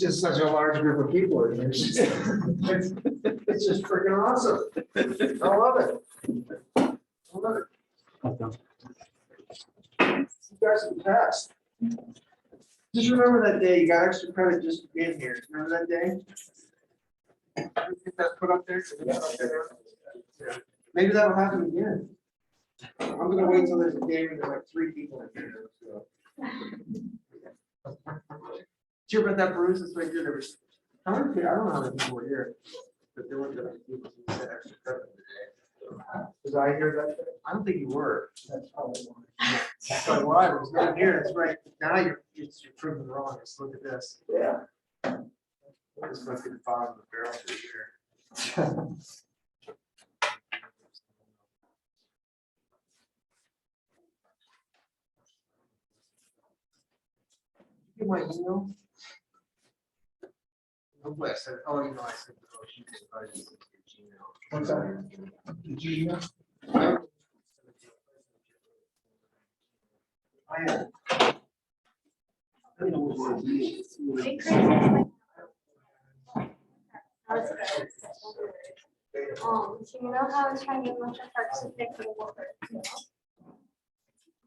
it's just such a large group of people. It's just freaking awesome. I love it. I love it. You guys are the best. Just remember that day you got extra credit just for being here. Remember that day? Get that put up there. Yeah. Maybe that'll happen again. I'm gonna wait till there's a game and there's like 3 people in here. So. Did you hear about that Bruce? It's right here. There was, I don't know how many people were here, but there were people who said extra credit today. Did I hear that? I don't think you were. That's probably why. That's probably why. It was not here. It's right now. You're proving wrong. Just look at this. Yeah. This must be the bottom of the barrel for here. Get my email. Hopefully I said, oh, you know, I said, oh, she can invite you to your Gmail. What's that? Did you email? So you know how I was trying to get much of parts to fix the water.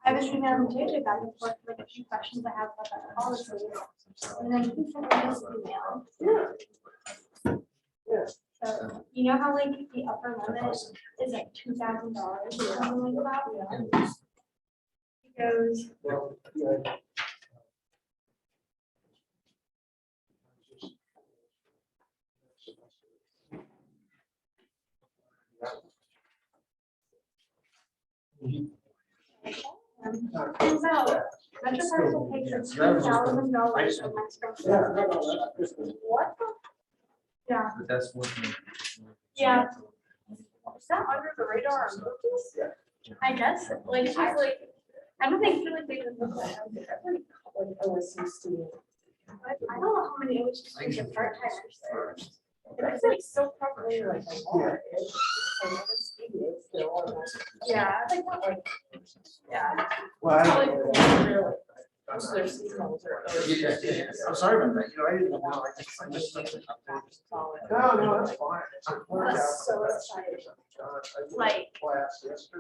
I was emailing JJ back and forth with a few questions I have about that policy. And then he sent me this email. Yeah. So you know how like the upper limit is like $2,000 or something like that? He goes, Well, yeah. turns out Metro Parks will pay for $2,000 of my structure. What? Yeah, But that's what. yeah, Is that under the radar on purpose? I guess, like, she's like, I don't think, feel like they would look at them. Like OSU student. I don't know how many OSU students are part-timers there. It's like so probably like a lot. Yeah, Like not like, yeah. Well, I Probably don't- they're like, most of their seasonals are OSU students. I'm sorry about that. You know, I didn't know. I just. No, that's fine. That's so exciting. like,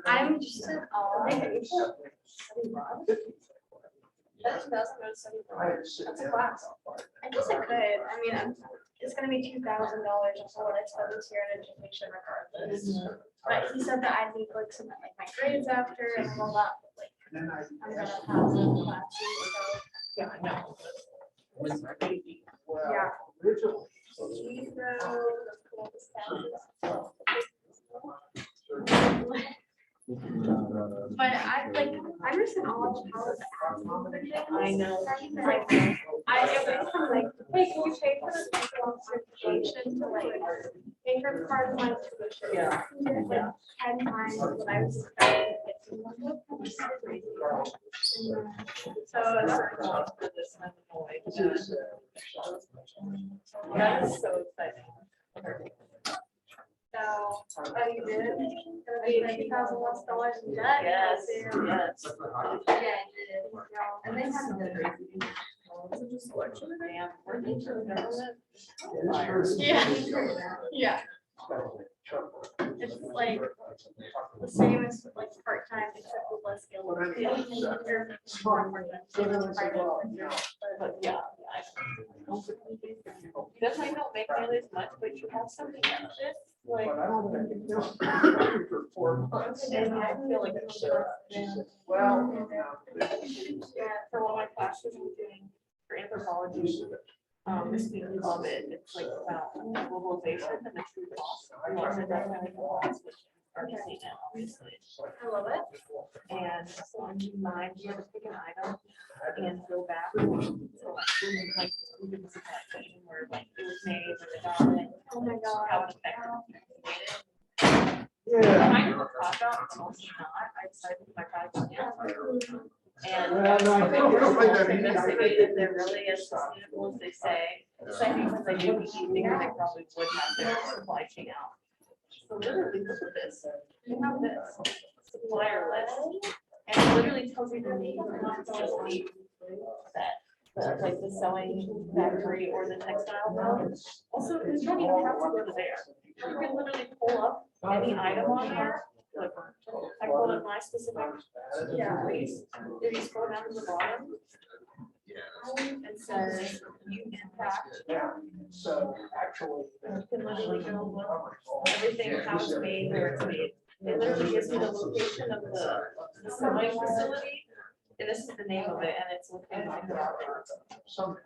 I'm just in awe. That doesn't go to study abroad. That's a class. I guess I could, I mean, it's gonna be $2,000 for what I spent this year in education regardless. But he said that I need like some like my grades after and all that, but like, Then I. I'm gonna have some classes, so. Yeah, I know. Yeah. Originally. But I like, I'm just in awe of how it's I know. Like, it went from like, hey, can you pay for this certification to like, pay for part of my tuition? Yeah. Like 10 times what I was expecting. So it's For this, I'm annoyed. That is so exciting. so, oh, you did? Gonna be $2,000 less in debt? Yes, Yeah, yes. I did. And they haven't been crazy. Man, we're into the government. Yeah. Yeah. It's like the same as like part-time except with less skill. But yeah. You definitely don't make nearly as much, but you have something out of it. Like, But I don't think it feels for 4 months. and I feel like it's sure. Well. Yeah, for one of my classes I'm doing for anthropology, this week we love it. It's like about globalization and the true cost. We learn about that in class, which are just seeing it, obviously. I love it. And so on June 9, you have to pick an item and go back. So like, we did this question where like it was made, or the dominant, Oh my God. how it affected. Yeah. Kind of a product, but also not. I decided with my project. And Well, no, I think it's like that. investigated, they're really as sustainable as they say. So I think because I do evening, they probably would have their supply chain out. So literally look at this. You have this supplier list, and it literally tells you the name of the that like the sewing factory or the textile mill. Also, you don't even have to go to there. You can literally pull up any item on there. Like, I pulled up my specific, place. If you scroll down to the bottom, it says you impact. So actually. You can literally go look everything, how it's made, where it's made. It literally gives you the location of the sewing facility. And this is the name of it, and it's located in Brent.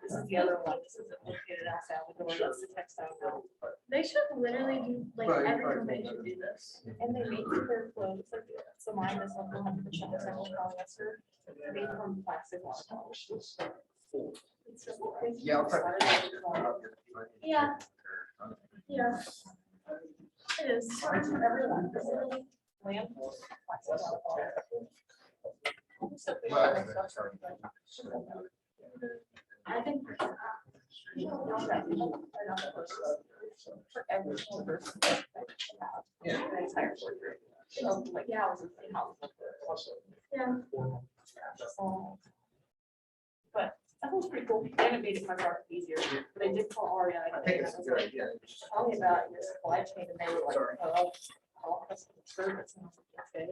This is the other one. This is located outside the door. That's the textile mill. They should literally do, like, Right, every right. company should do this. And they make their clothes, like, so mine is like 100% recycled polyester, made from plastic watercolors. It's just crazy. Yeah, I'll try. Yeah. Yeah. It is. For everyone, this is really landfill, plastic watercolors. So we should make stuff for everybody. I think. Not that people are not the first. For every single person that should have the entire board group. So, like, houses and houses. Yeah. But that was pretty cool. And it made it my part easier. But I did call Aria. I think it's a good idea. Tell me about your supply chain, and they were like, oh, call customer service. And I was like, okay.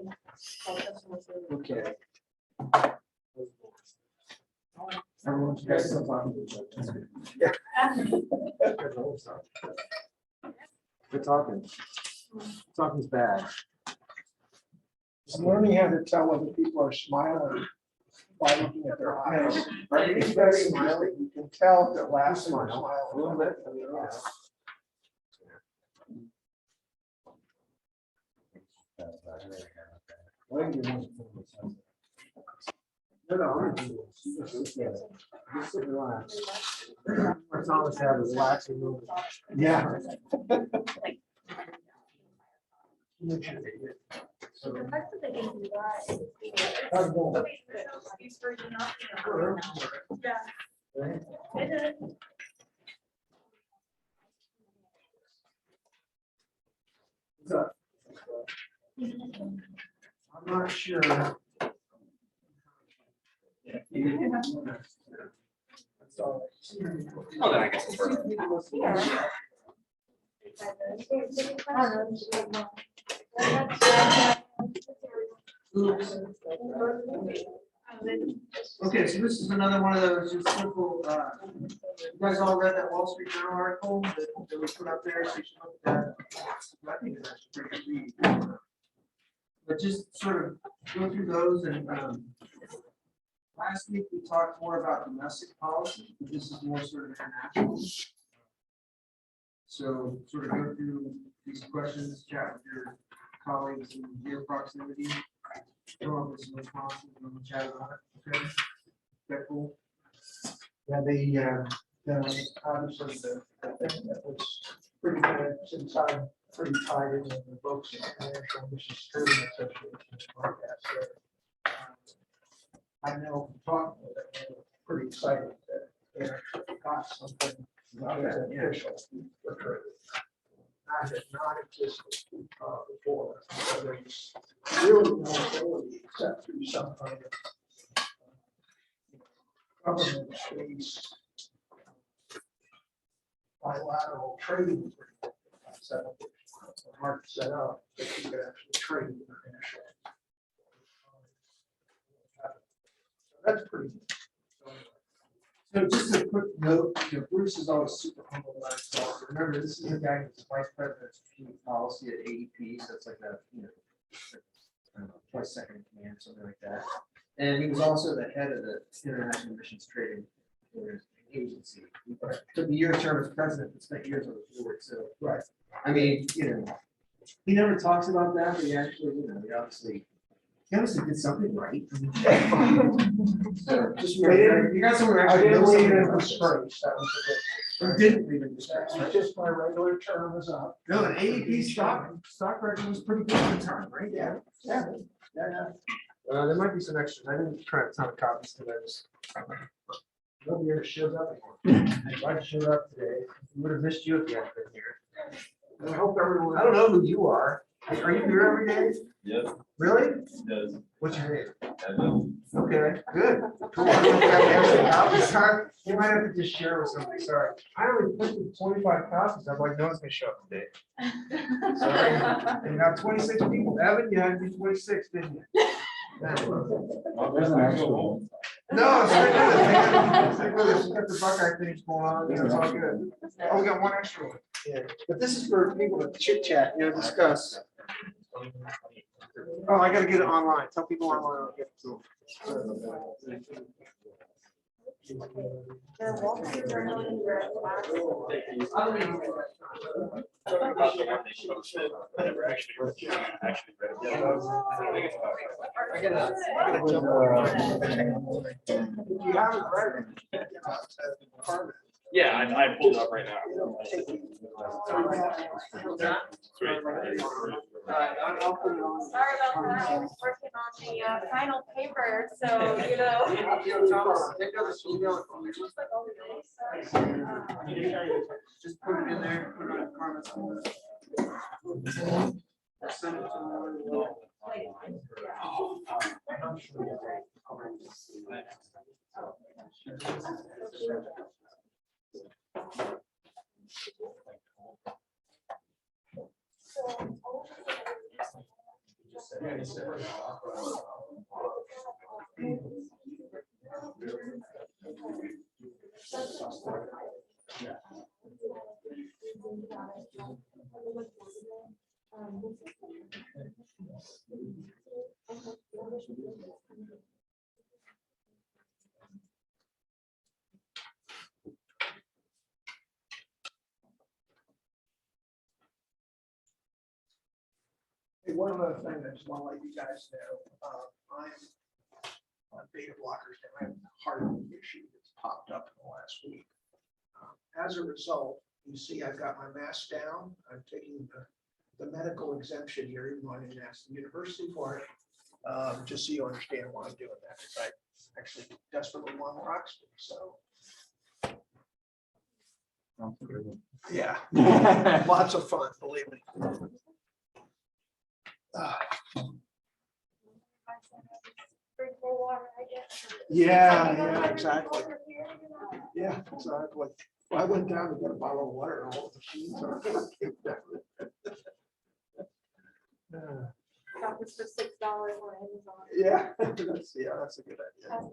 Call customer service. Okay. Oh, Everyone's got some fun. Good talking. Talking's bad. I'm learning how to tell whether people are smiling by looking at their eyes. It's very smiling. You can tell if they're laughing or A little smiling. bit. I mean, No, no, I'm gonna do this. Just sit and relax. That's all I have is relaxing movement. Yeah. The fact that they can do that. How's it going? Yeah. It is. I'm not sure. Oh, then I guess it's worth it. Okay, so this is another one of those just simple, you guys all read that Wall Street Journal article that we put up there, so you should look at that. I think it's actually pretty good read. But just sort of go through those and, last week we talked more about domestic policy, but this is more sort of international. So sort of go through these questions, chat with your colleagues in your proximity. Come up with some responses and we'll chat about it. Okay? Is that cool? Yeah, obviously the thing that was pretty good, since I'm pretty tied in with the books and National Mission Security Association podcast. So, I know from talking with them, they were pretty excited that they actually got something that was official. That had not existed before. So there's really no ability except through some kind of government space bilateral trading agreement. Set up, hard to set up, but you could actually trade internationally. So that's pretty good. So just a quick note, Bruce is always super humble about himself. Remember, this is a guy who's vice president of strategic policy at AEP, so it's like a, I don't know, twice second in command, something like that. And he was also the head of the International Missions Trading Agency. He took a year term as president, but spent years on the board, so. Right. I mean, he never talks about that, but he actually, he obviously did something right. So just remember, you got someone who I actually didn't knows leave something in about disgrace, that was a Or didn't leave in disgrace. good. Just my regular term is up. No, an AEP stock record was pretty good at the time, right? Yeah. Yeah. There might be some extras. I didn't try a ton of copies today. Nobody ever showed up. I showed up today. We would have missed you if you hadn't been here. And I hope everyone. I don't know who you are. Are you here every day? Yes, Really? yes. What's your name? Evan. Okay, good. Cool. I don't know if you have extra copies. Sorry. You might have to just share with somebody, sorry. I only printed 25 copies. I'm like, no one's gonna show up today. Sorry. And you have 26 people. Evan, you had to be 26, didn't you? There's an actual. No, stick with it, man. Stick with it. We got the Buckeye things going on. You know, it's all good. Oh, we got one extra one. Yeah, but this is for people to chit chat, discuss. Oh, I gotta get it online. Tell people online. I'll get it to them. About the one they posted. I never actually read it. I gotta jump on. You haven't read it. Yeah, I pulled it up right now. I'll put it on. Sorry about that, I was working on the final paper, so, Just put it in there, put it on Carmen's. Send it to her. Hey, one other thing I just want to let you guys know, I'm on beta blockers and I have a heart issue that's popped up in the last week. As a result, you see I've got my mask down. I'm taking the medical exemption here, even though I didn't ask the university for it. Just so you understand why I'm doing that, because I actually desperately want Roxton, so. Yeah, lots of fun, believe me. Yeah, exactly. Yeah, exactly. Well, I went down to get a bottle of water and all the machines are. got this for $6 on Amazon. Yeah, that's a good idea.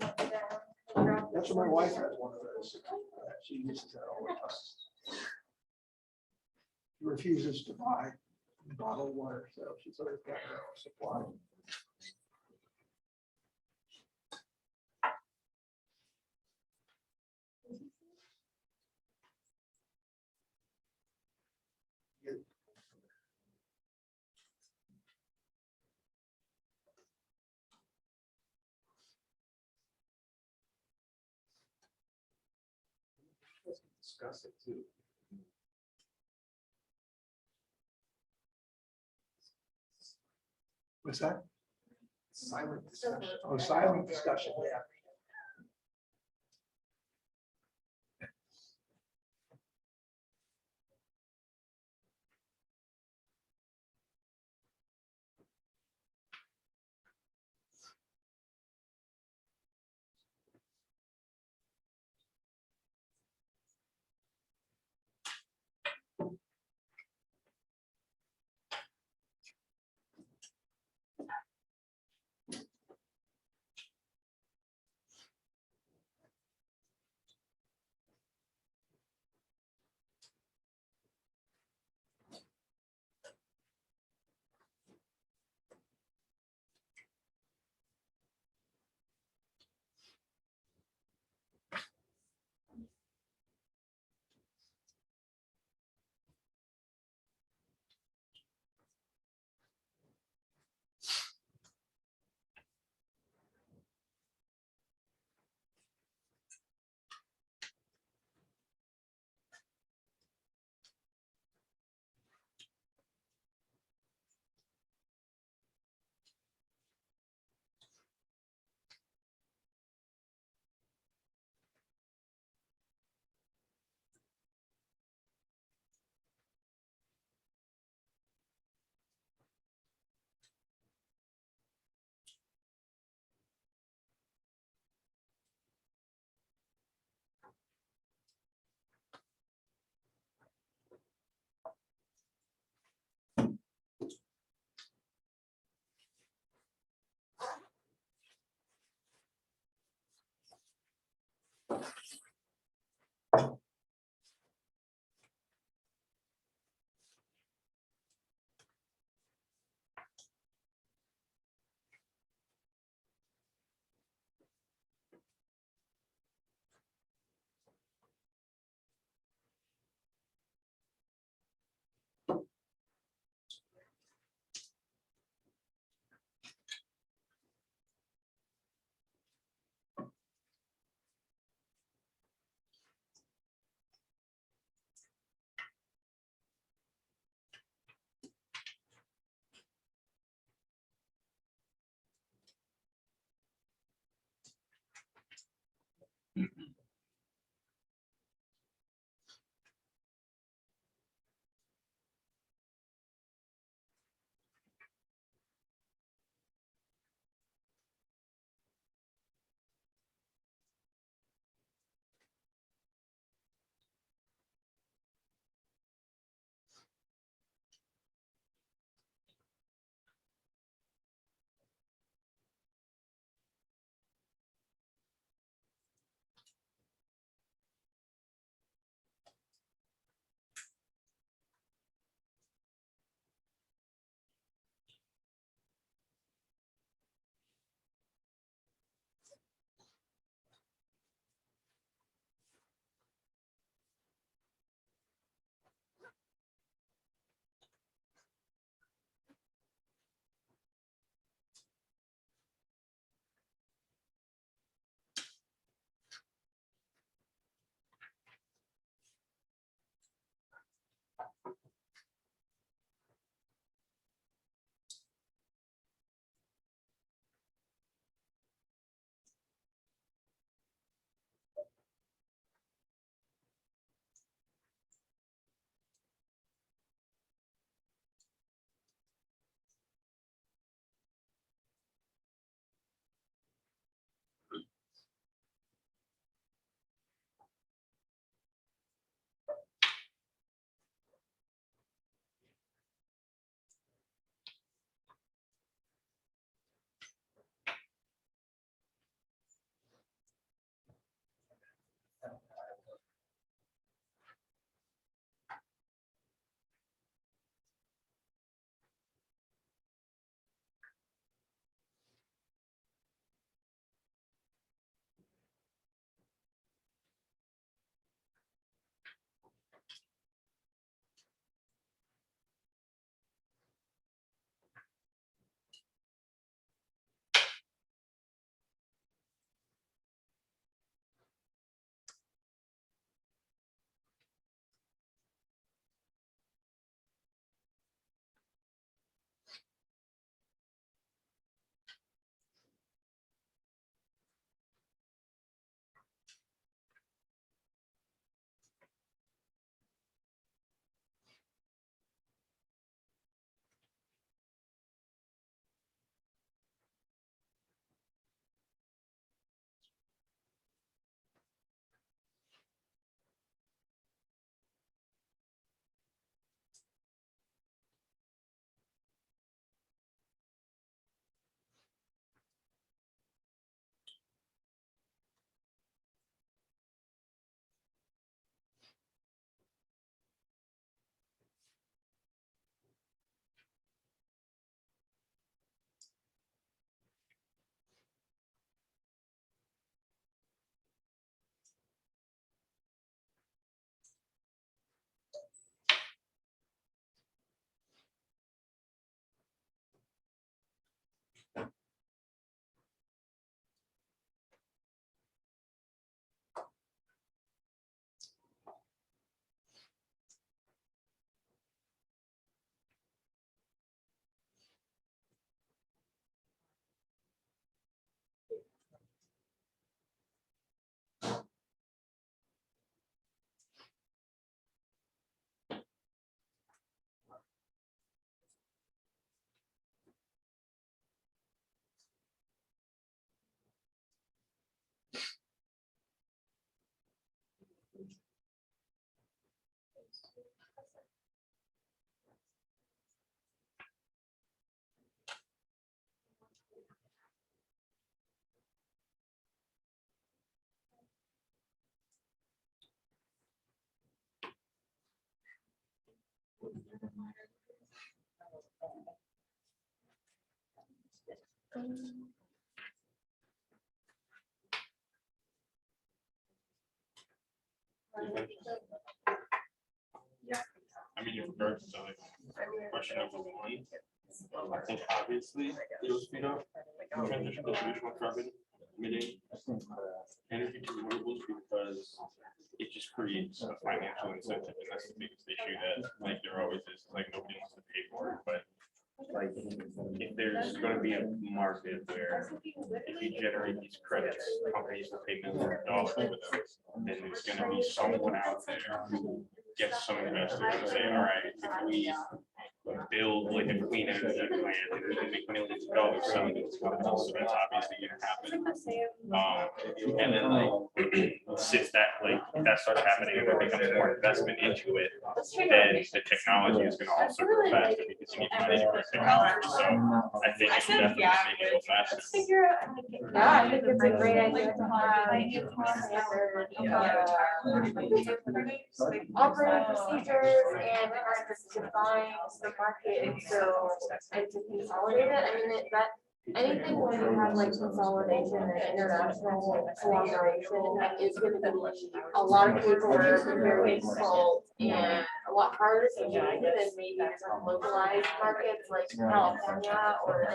That's what my wife has one of those. She uses that all the time. She refuses to buy bottled water, so she's always got her own supply. Discuss it too. What's that? Silent discussion. Oh, silent discussion, yeah. I mean, in regards to like question number one, I think obviously it was, transition to traditional carbon emitting energy to renewables because it just creates a financial incentive, and that's the biggest issue that like there always is, like nobody wants to pay for it, but like if there's going to be a market where if you generate these credits, companies will pay millions of dollars for those, then there's going to be someone out there who gets some investors and say, all right, if we build like a clean energy plant and we can make millions of dollars selling it to companies, so that's obviously going to happen. And then like since that like if that starts happening and there becomes more investment into it, then the technology is going to also grow faster because you need money to grow technology. So I think it should definitely make it go faster. Yeah, I think it's a great idea to have operating procedures and define the market so and to consolidate it. I mean, that anything when you have like consolidation and international cooperation is going to be a lot of paperwork and very difficult and a lot harder to do than maybe some localized markets like California or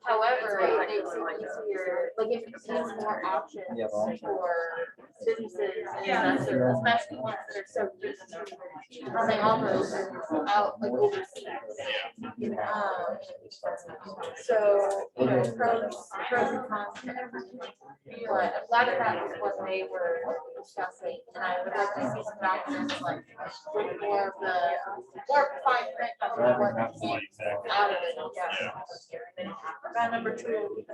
however, it makes it easier, like it gives more options for businesses and investors, especially ones that are so used to running operations out like overseas. So, you know, pros and cons to everything. But I'm glad that was what they were discussing, and I would like to see some documents like with more of the fine print of what came out of it. Yeah. About number 2.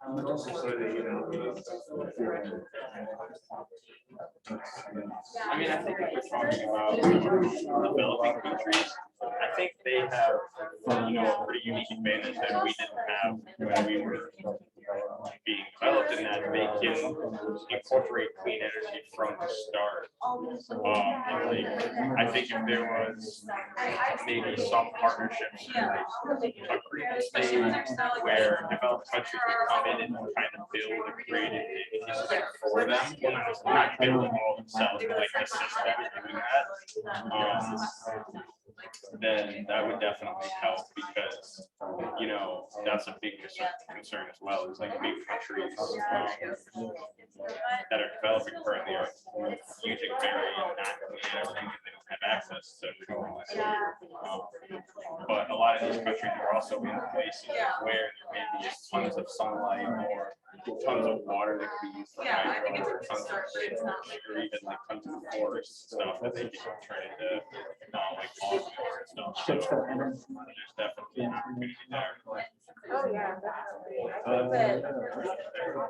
I mean, I think if we're talking about developing countries, I think they have, a pretty unique advantage that we didn't have when we were being developed, in that they can incorporate clean energy from the start. And like, I think if there was maybe some partnerships, agreements made where developed countries would come in and kind of build and create a system for them, not build it all themselves, but like the system of doing that. Then that would definitely help because, that's a big concern as well. Is like big countries that are developing currently are using very not clean energy because they don't have access to renewables. But a lot of these countries are also in places where there may be tons of sunlight or tons of water that can be used for hydro, or tons of wind, or even like tons of forest stuff that they can turn into like offshore and stuff. So there's definitely an opportunity there. Oh, yeah, definitely.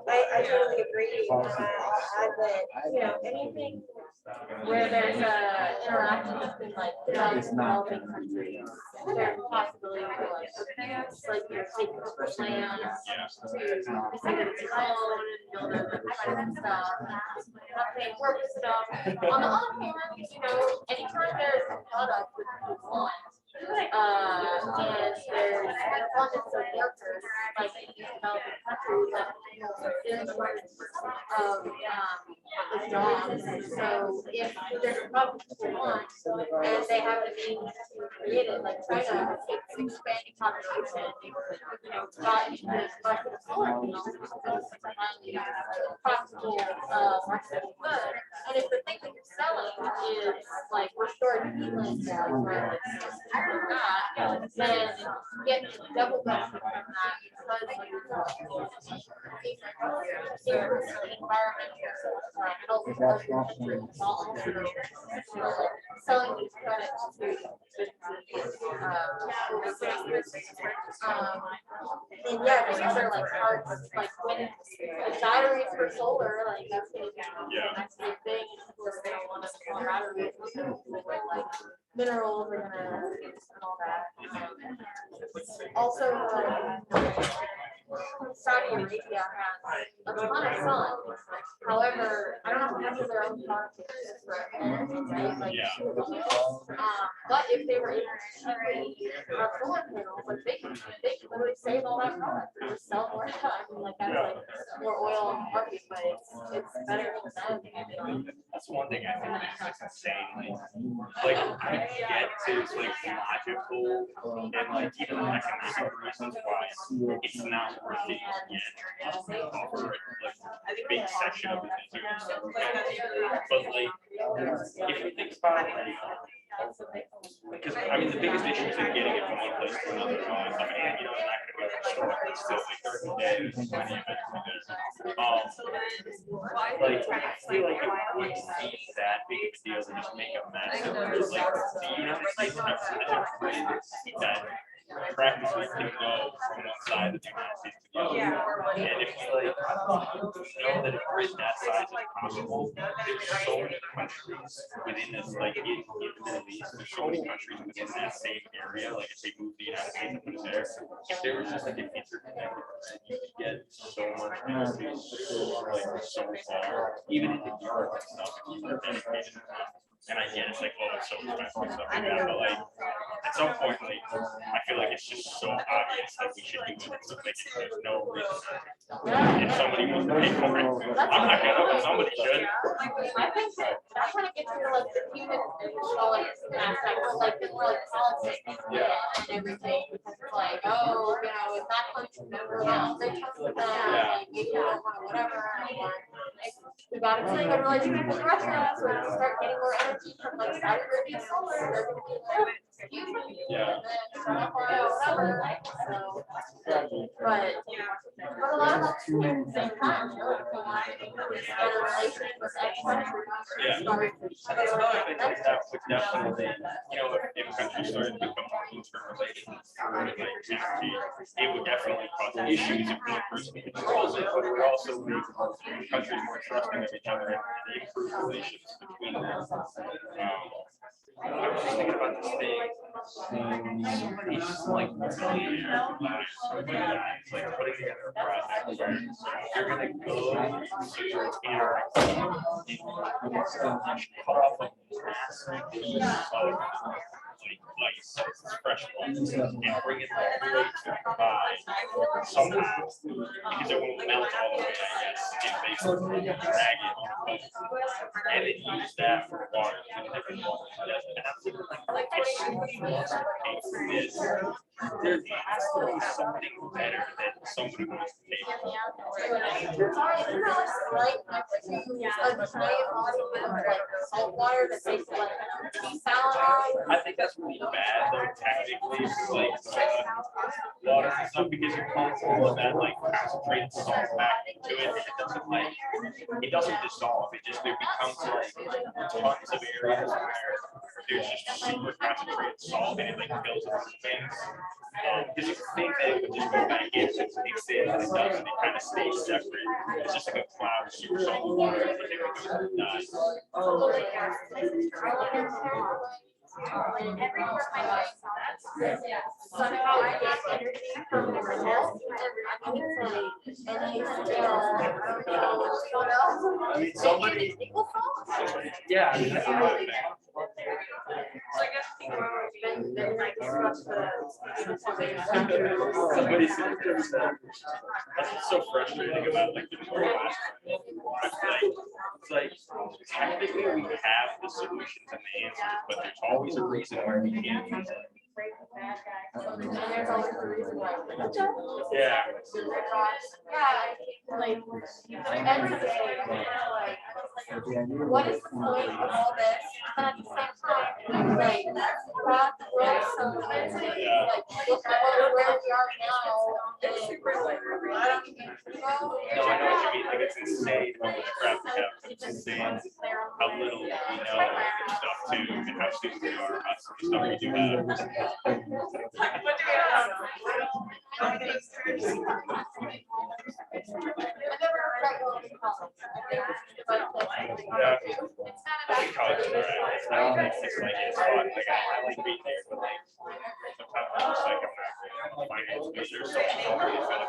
I totally agree. I'll add that, anything where there's a interaction between like developing countries, there's a possibility for like you're taking over land to receive its loan and build up and stuff, not paying for stuff. On the other hand, anytime there's a product with one, and there's an abundance of workers, like in these developing countries, that there's a shortage of jobs. So if there's a problem people want, and they have the means to create it, like China, it's expanding population, got into this market of solar panels, because it's finally profitable market of good. And if the thing that you're selling is like restored peatlands, then get double benefit from that because selling these credits to and yeah, these other like parts like wind, like batteries for solar, like that's gonna be the next big thing. We're gonna want to sell batteries like minerals and all that. Also, Saudi Arabia has a ton of sun. However, I don't know how much of their own product is for energy, right? Like, but if they were able to generate solar panels, like they can literally save all that product and just sell more. I mean, like that's like more oil on the market, but it's better for them. That's one thing I think is just insane. Like I get it's like logical and like even economic reasons why it's not worth it yet. Over like a big section of the desert. But like if you think about it, because I mean the biggest issue is getting it from one place to another. And you know, it's not gonna be able to store it still like 30 days, plenty of it to be there. Like I feel like it wouldn't be that big of a deal to just make a mess. Like the United States have such a grid that practically can go from one side of the United States to the other. And if you like know that a grid that size is possible, there's so many countries within this, like in the Middle East, there's so many countries within that same area. Like if they move the United States and put it there, if there was just like an interconnect, you could get so much energy like so far, even into Europe and stuff. If you were dedicated to it. And I get it's like, oh, it's so expensive and stuff like that, but like at some point, like I feel like it's just so obvious that we should do it. So like there's no reason. If somebody wants to pay for it, I'm not gonna, but somebody should. I think that kind of gets into like the human aspect, like the more like politics and everything, because it's like, oh, you know, if that country member, they trust them, like maybe they don't want to whatever, or we got a really good relationship with Russia, so we can start getting more energy from like Saudi Arabia solar, they're gonna be like, excuse me, and then shut up or whatever, so, but a lot of that's true at the same time, you know, if you want to this better relationship with X country, That would definitely, you know, if countries started to become more interrelated through like energy, it would definitely cause issues if one person controls it, but it would also make countries more trusting of each other and improve relations between them. I was just thinking about this thing. Somebody's like billionaire guys like putting together a project where you're gonna go to your cut off a massive piece of like ice, fresh ice, and bring it all the way to Dubai somehow because it won't melt all the way, I guess, if they drag it and then use that for water. And I'm thinking like if somebody wants to pay for this, there has to be something better that somebody wants to pay for. Salt water that tastes like desalinized. I think that's really bad though, technically, like water and stuff, because you're constantly with that like concentrated salt back into it, and it doesn't dissolve. It just there becomes like tons of areas where there's just super concentrated salt and it like fills up things. Because you think that it would just go back in, it mix in, and it doesn't. It kind of stays separate. It's just like a cloud of super salt water, and it goes and dies. Somehow I get energy from the result, and any scale, what else? I mean, somebody. Yeah, I mean, that's a lot of things. Somebody said that's what's so frustrating about like the Northwest. It's like technically we have the solutions and the answers, but there's always a reason why we can't use it. There's always a reason why. Yeah. Like every day, like, what is the point of all this? But at the same time, like, God, the world is so amazing. Like, look at where we are now. And, you know, No, I know what you mean. Like it's insane how much crap we have. It's insane how little we know and stuff too, and how stupid we are about some stuff we do have. Yeah. I think college is alright. It's not like it's fun. Like I like being there, but like sometimes I'm just like I'm not financially sure so much more really fun.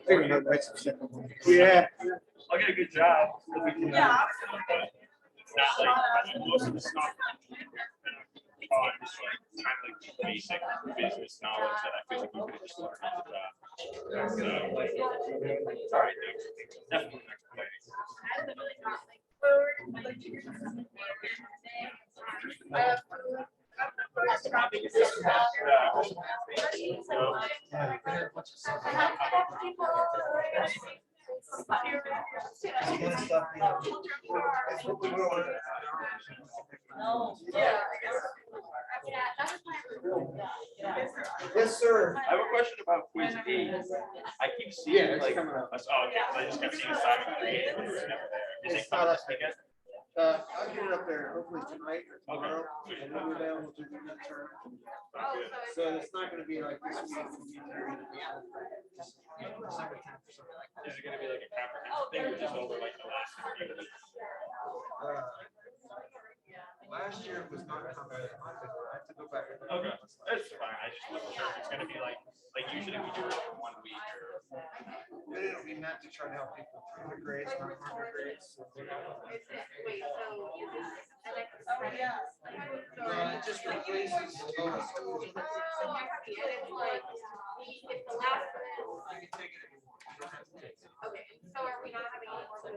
Yeah. I'll get a good job. Yeah. It's not like most of the stuff. Oh, I'm just like kind of like basic business knowledge that I feel like you could just learn on the job. So, all right, definitely not complaining. Yes, sir. I have a question about quiz B. I keep seeing Yeah, it's like, coming up. oh, okay, I just kept seeing Simon created, but it was never there. Is it It's not coming up this weekend? I'll get it up there hopefully tonight or Okay. tomorrow. And then we're available to do the term. So it's not gonna be like this week. It'll be there in December 10th or something like that. Is it gonna be like a comprehensive thing or just over like the last few weeks? Last year it was not comprehensive. I have to go back. Okay, that's fine. I just wasn't sure if it's gonna be like usually we do it for 1 week or. But it'll be meant to try to help people through the grades, not under grades. Wait, so is this an extra? It just replaces. It's like, it's the last one. You can take it if you want. You don't have to take it. Okay, so are we not having any more?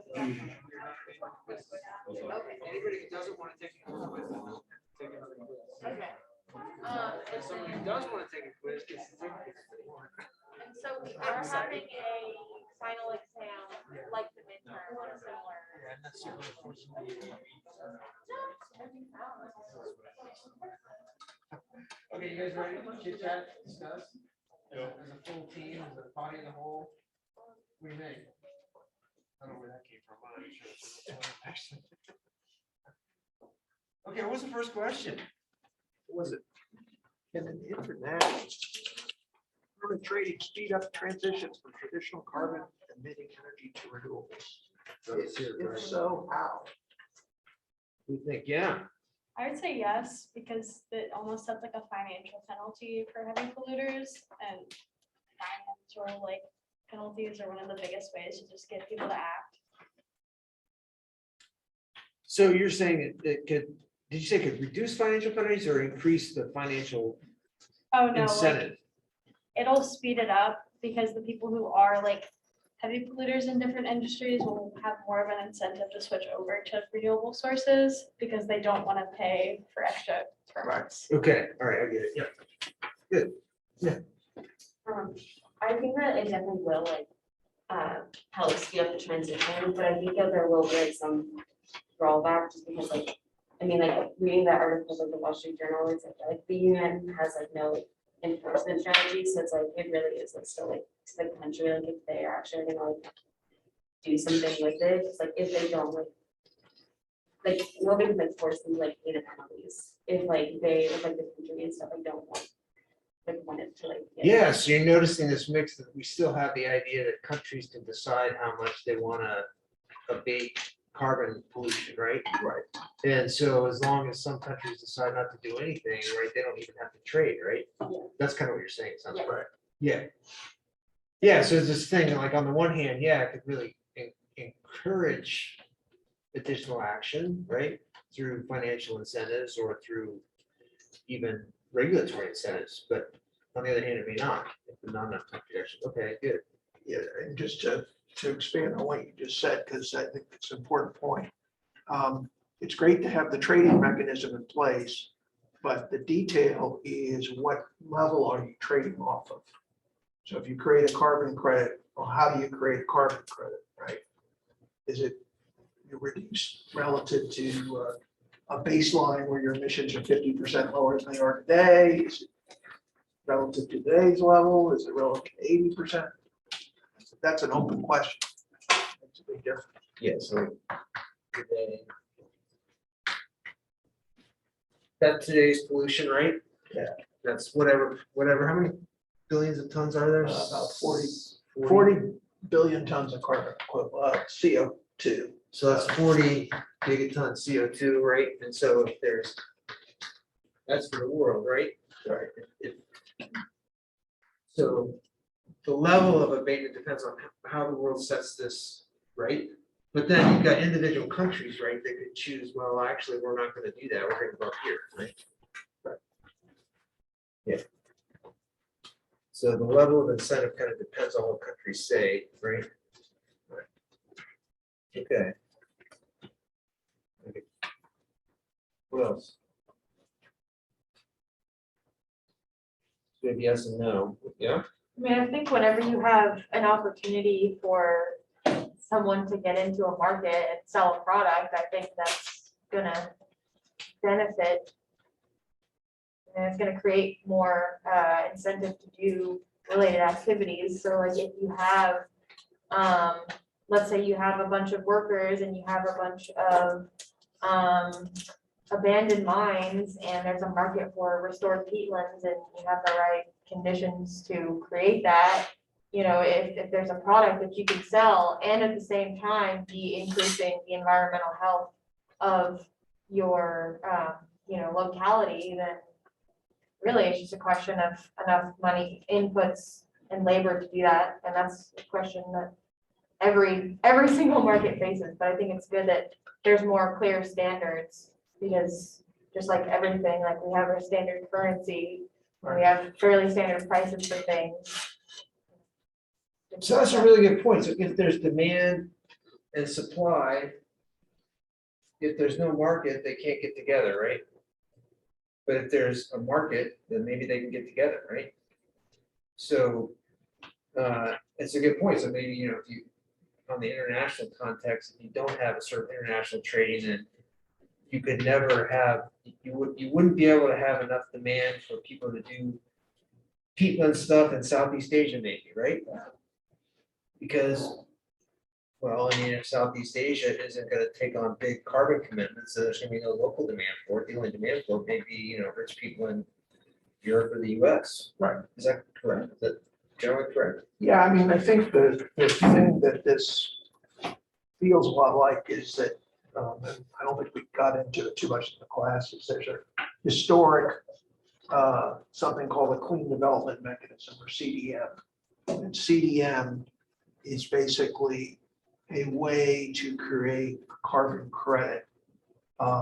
You're not taking a quiz. Okay. Anybody who doesn't want to take a quiz, take another quiz. Okay. If somebody who does want to take a quiz, gets to take it if they want. And so we are having a final exam, like the midterm, or similar. Yeah, and that's super unfortunate. Okay, you guys ready to chit chat, discuss? As a full team, as a body of the whole, what do you think? I don't know where that came from. but I'm sure it's a- Okay, what was the first question? What was it? Can an international carbon trading speed up transitions from traditional carbon emitting energy to renewables? If so, how? We think, yeah. I would say yes, because it almost sets like a financial penalty for heavy polluters, and financial like penalties are one of the biggest ways to just get people to act. So you're saying it could, did you say it could reduce financial penalties or increase the financial Oh, no, like incentive? it'll speed it up because the people who are like heavy polluters in different industries will have more of an incentive to switch over to renewable sources because they don't want to pay for extra permits. Okay, all right, I get it, yeah. I think that it definitely will help speed up the transition, but I think that there will be like some drawback just because like, I mean, like reading that article of the Wall Street Journal, it's like the UN has like no enforcement strategy, so it's like, it really is like still like to the country, like if they are actually gonna like do something with it, it's like if they don't like nobody can like force them to like pay the penalties if like they, if like the country and stuff like don't want it to like. Yeah, so you're noticing this mix that we still have the idea that countries can decide how much they want to abate carbon pollution, right? Right. And so as long as some countries decide not to do anything, right, they don't even have to trade, right? Yeah. That's kind of what you're saying, sounds Yeah. right. Yeah. Yeah, so it's this thing, like on the one hand, yeah, it could really encourage additional action, right? Through financial incentives or through even regulatory incentives, but on the other hand, it may not, if not enough countries actually, okay, good. Yeah, and just to expand on what you just said, because I think it's an important point. It's great to have the trading mechanism in place, but the detail is what level are you trading off of? So if you create a carbon credit, well, how do you create a carbon credit, right? Is it you reduce relative to a baseline where your emissions are 50% lower than they are today? Is it relative to today's level? Is it relative to 80%? That's an open question. That's a big difference. Yeah, so. Today. That's today's pollution, right? Yeah. That's whatever, how many billions of tons are there? About 40 billion tons of carbon equivalent, CO2. So that's 40 gigatons CO2, right? And so if there's, that's for the world, right? Right. So the level of abatement depends on how the world sets this, right? But then you've got individual countries, right, that could choose, well, actually, we're not gonna do that, we're gonna go up here, right? Yeah. So the level of incentive kind of depends on what countries say, right? Okay. What else? Good yes and no, yeah? I mean, I think whenever you have an opportunity for someone to get into a market and sell a product, I think that's gonna benefit. And it's gonna create more incentive to do related activities. So like if you have, let's say you have a bunch of workers and you have a bunch of abandoned mines and there's a market for restored peatlands and you have the right conditions to create that, you know, if there's a product that you can sell and at the same time be increasing the environmental health of your, you know, locality, then really it's just a question of enough money, inputs and labor to do that. And that's a question that every single market faces, but I think it's good that there's more clear standards. Because just like everything, like we have our standard currency, and we have fairly standard prices for things. So that's a really good point. So if there's demand and supply, if there's no market, they can't get together, right? But if there's a market, then maybe they can get together, right? So it's a good point. So maybe, you know, if you, on the international context, if you don't have a certain international trading, then you could never have, you wouldn't be able to have enough demand for people to do peatland stuff in Southeast Asia maybe, right? Because, well, I mean, if Southeast Asia isn't gonna take on big carbon commitments, then there's gonna be no local demand for it. The only demand for it may be, you know, rich people in Europe or the US. Right. Is that correct? Is that generally correct? Yeah, I mean, I think the thing that this feels a lot like is that, and I don't think we got into it too much in the classes, there's a historic, something called the Clean Development Mechanism, or CDM. And CDM is basically a way to create a carbon credit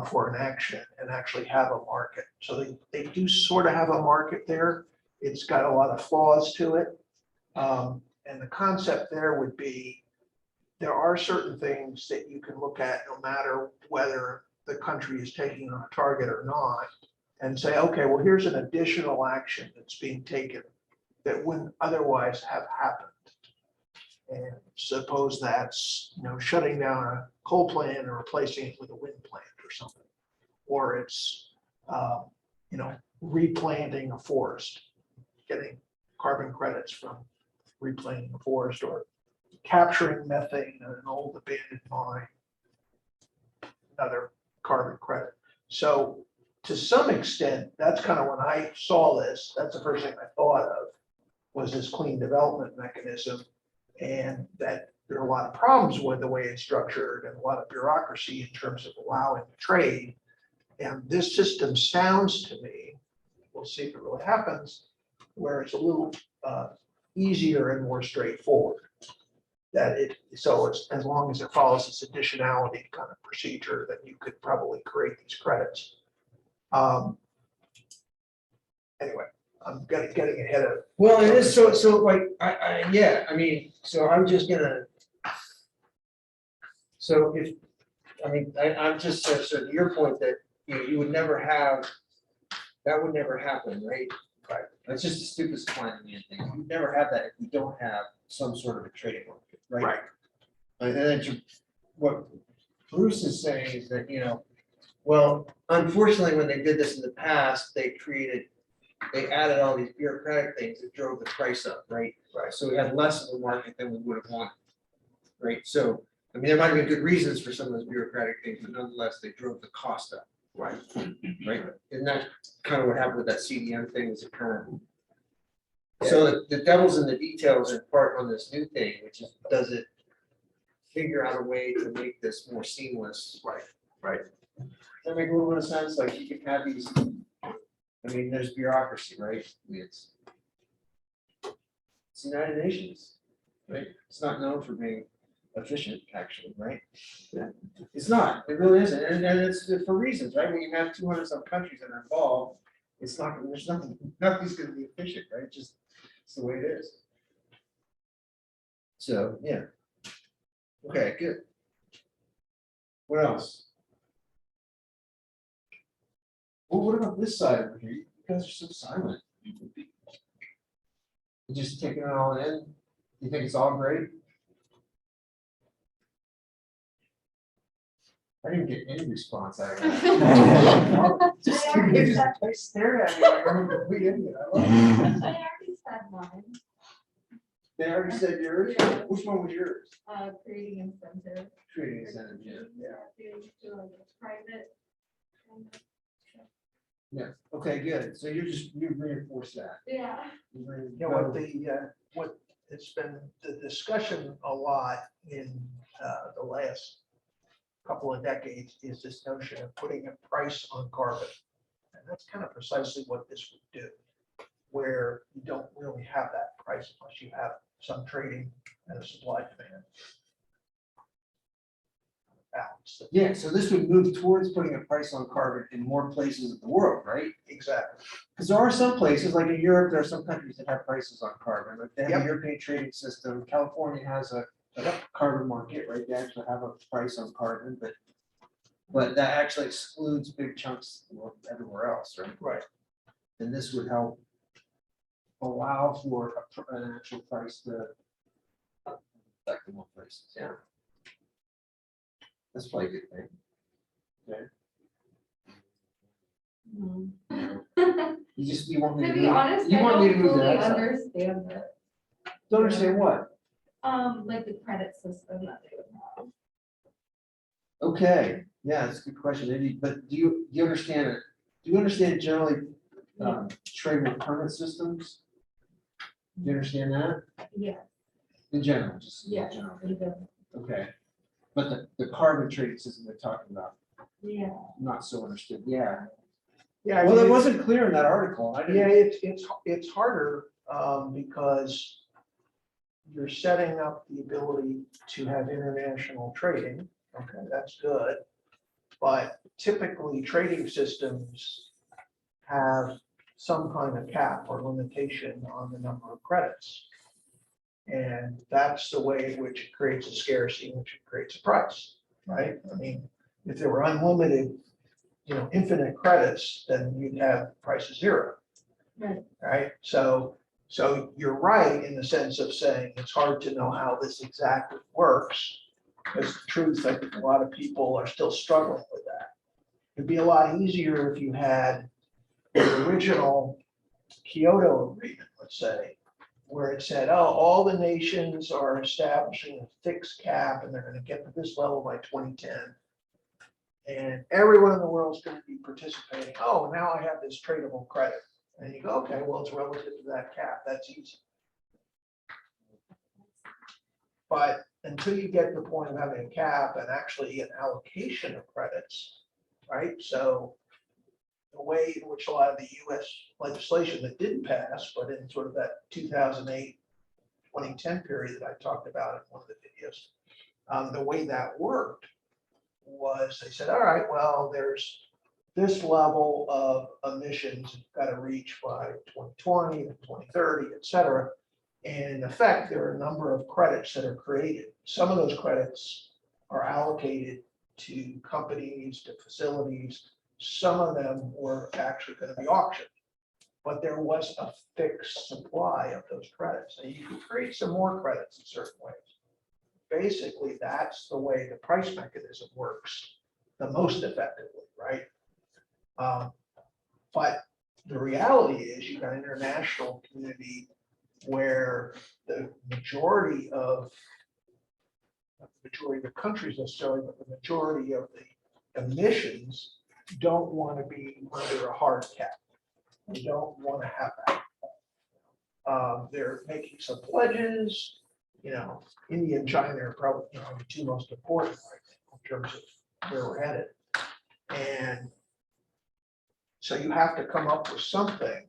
for an action and actually have a market. So they do sort of have a market there. It's got a lot of flaws to it. And the concept there would be, there are certain things that you can look at no matter whether the country is taking on a target or not, and say, okay, well, here's an additional action that's being taken that wouldn't otherwise have happened. And suppose that's, you know, shutting down a coal plant and replacing it with a wind plant or something. Or it's, you know, replanting a forest, getting carbon credits from replanting a forest, or capturing methane in an old abandoned mine, another carbon credit. So to some extent, that's kind of when I saw this, that's the first thing I thought of, was this clean development mechanism. And that there are a lot of problems with the way it's structured and a lot of bureaucracy in terms of allowing the trade. And this system sounds to me, we'll see if it really happens, where it's a little easier and more straightforward. That it, so it's, as long as it follows this additionality kind of procedure, that you could probably create these credits. Anyway, I'm getting ahead of. Well, it is so like, yeah, I mean, so I'm just gonna. So if, I mean, I'm just, so to your point that, you know, you would never have, that would never happen, right? Right. That's just the stupidest plan in thing. You'd never have that if you don't have some sort of a trading market, right? Right. And then what Bruce is saying is that, you know, well, unfortunately, when they did this in the past, they added all these bureaucratic things that drove the price up, right? Right. So we had less of a market than we would have wanted, right? So, I mean, there might have been good reasons for some of those bureaucratic things, but nonetheless, they drove the cost up. Right. Right. Isn't that kind of what happened with that CDM thing? Is it kind of, so the devil's in the details in part on this new thing, which is, does it figure out a way to make this more seamless? Right. Right. Does that make a little bit of sense? Like you can have these, I mean, there's bureaucracy, right? It's It's the United Nations, right? It's not known for being efficient, actually, right? Yeah. It's not, it really isn't, and it's for reasons, right? When you have 200 some countries that are involved, it's not, there's nothing's gonna be efficient, right? Just, it's the way it is. So, yeah. Okay, good. What else? Well, what about this side over here? You guys are so silent. You just taking it all in? You think it's all great? I didn't get any response out of that. They stared at me like I'm a complete idiot. I love it. I already said mine, They already said yours? Which one was yours? creating incentive. Creating incentive, yeah. Private. Yeah, okay, good. So you reinforce that. Yeah. You know, what it's been the discussion a lot in the last couple of decades is this notion of putting a price on carbon. And that's kind of precisely what this would do, where you don't really have that price unless you have some trading and a supply demand balance. Yeah, so this would move towards putting a price on carbon in more places of the world, right? Exactly. Because there are some places, like in Europe, there are some countries that have prices on carbon, like they have Yep. a European trading system. California has a carbon market, right? They actually have a price on carbon, but that actually excludes big chunks everywhere else, right? Right. And this would help allow for an actual price to affect the more prices, yeah. That's probably a good thing. Okay. You want me To to be move, honest, you I want me to don't move fully that side. understand it. Don't understand what? Like the credit system that they would have. Okay, yeah, that's a good question, maybe, but do you understand it? Do you understand generally trade with permit systems? Do you understand that Yeah, in general, just in yeah, general? even, Okay, but the carbon trading system they're talking about, yeah. not so understood, yeah. Yeah. I Well, mean, it wasn't clear in that article. I Yeah, didn't. it's harder because you're setting up the ability to have international trading. Okay, that's good. But typically trading systems have some kind of cap or limitation on the number of credits. And that's the way in which it creates a scarcity, in which it creates a price, right? I mean, if there were unlimited, infinite credits, then you'd have price of zero. Right. Right, so you're right in the sense of saying it's hard to know how this exactly works. Because the truth, I think a lot of people are still struggling with that. It'd be a lot easier if you had the original Kyoto agreement, let's say, where it said, oh, all the nations are establishing a fixed cap and they're going to get to this level by 2010. And everyone in the world is going to be participating. Oh, now I have this tradable credit. And you go, okay, well, it's relative to that cap. That's easy. But until you get to the point of having a cap and actually an allocation of credits, right? So the way in which a lot of the US legislation that didn't pass, but in sort of that 2008, 2010 period that I talked about in one of the videos, the way that worked was they said, all right, well, there's this level of emissions you've got to reach by 2020, 2030, et cetera. And in effect, there are a number of credits that are created. Some of those credits are allocated to companies, to facilities. Some of them were actually going to be auctioned, but there was a fixed supply of those credits. And you can create some more credits in certain ways. Basically, that's the way the price mechanism works the most effectively, right? But the reality is you've got an international community where the majority of, not the majority of the countries necessarily, but the majority of the emissions don't want to be under a hard cap. They don't want to have that. They're making some pledges. India and China are probably the two most important right now in terms of where we're headed. And so you have to come up with something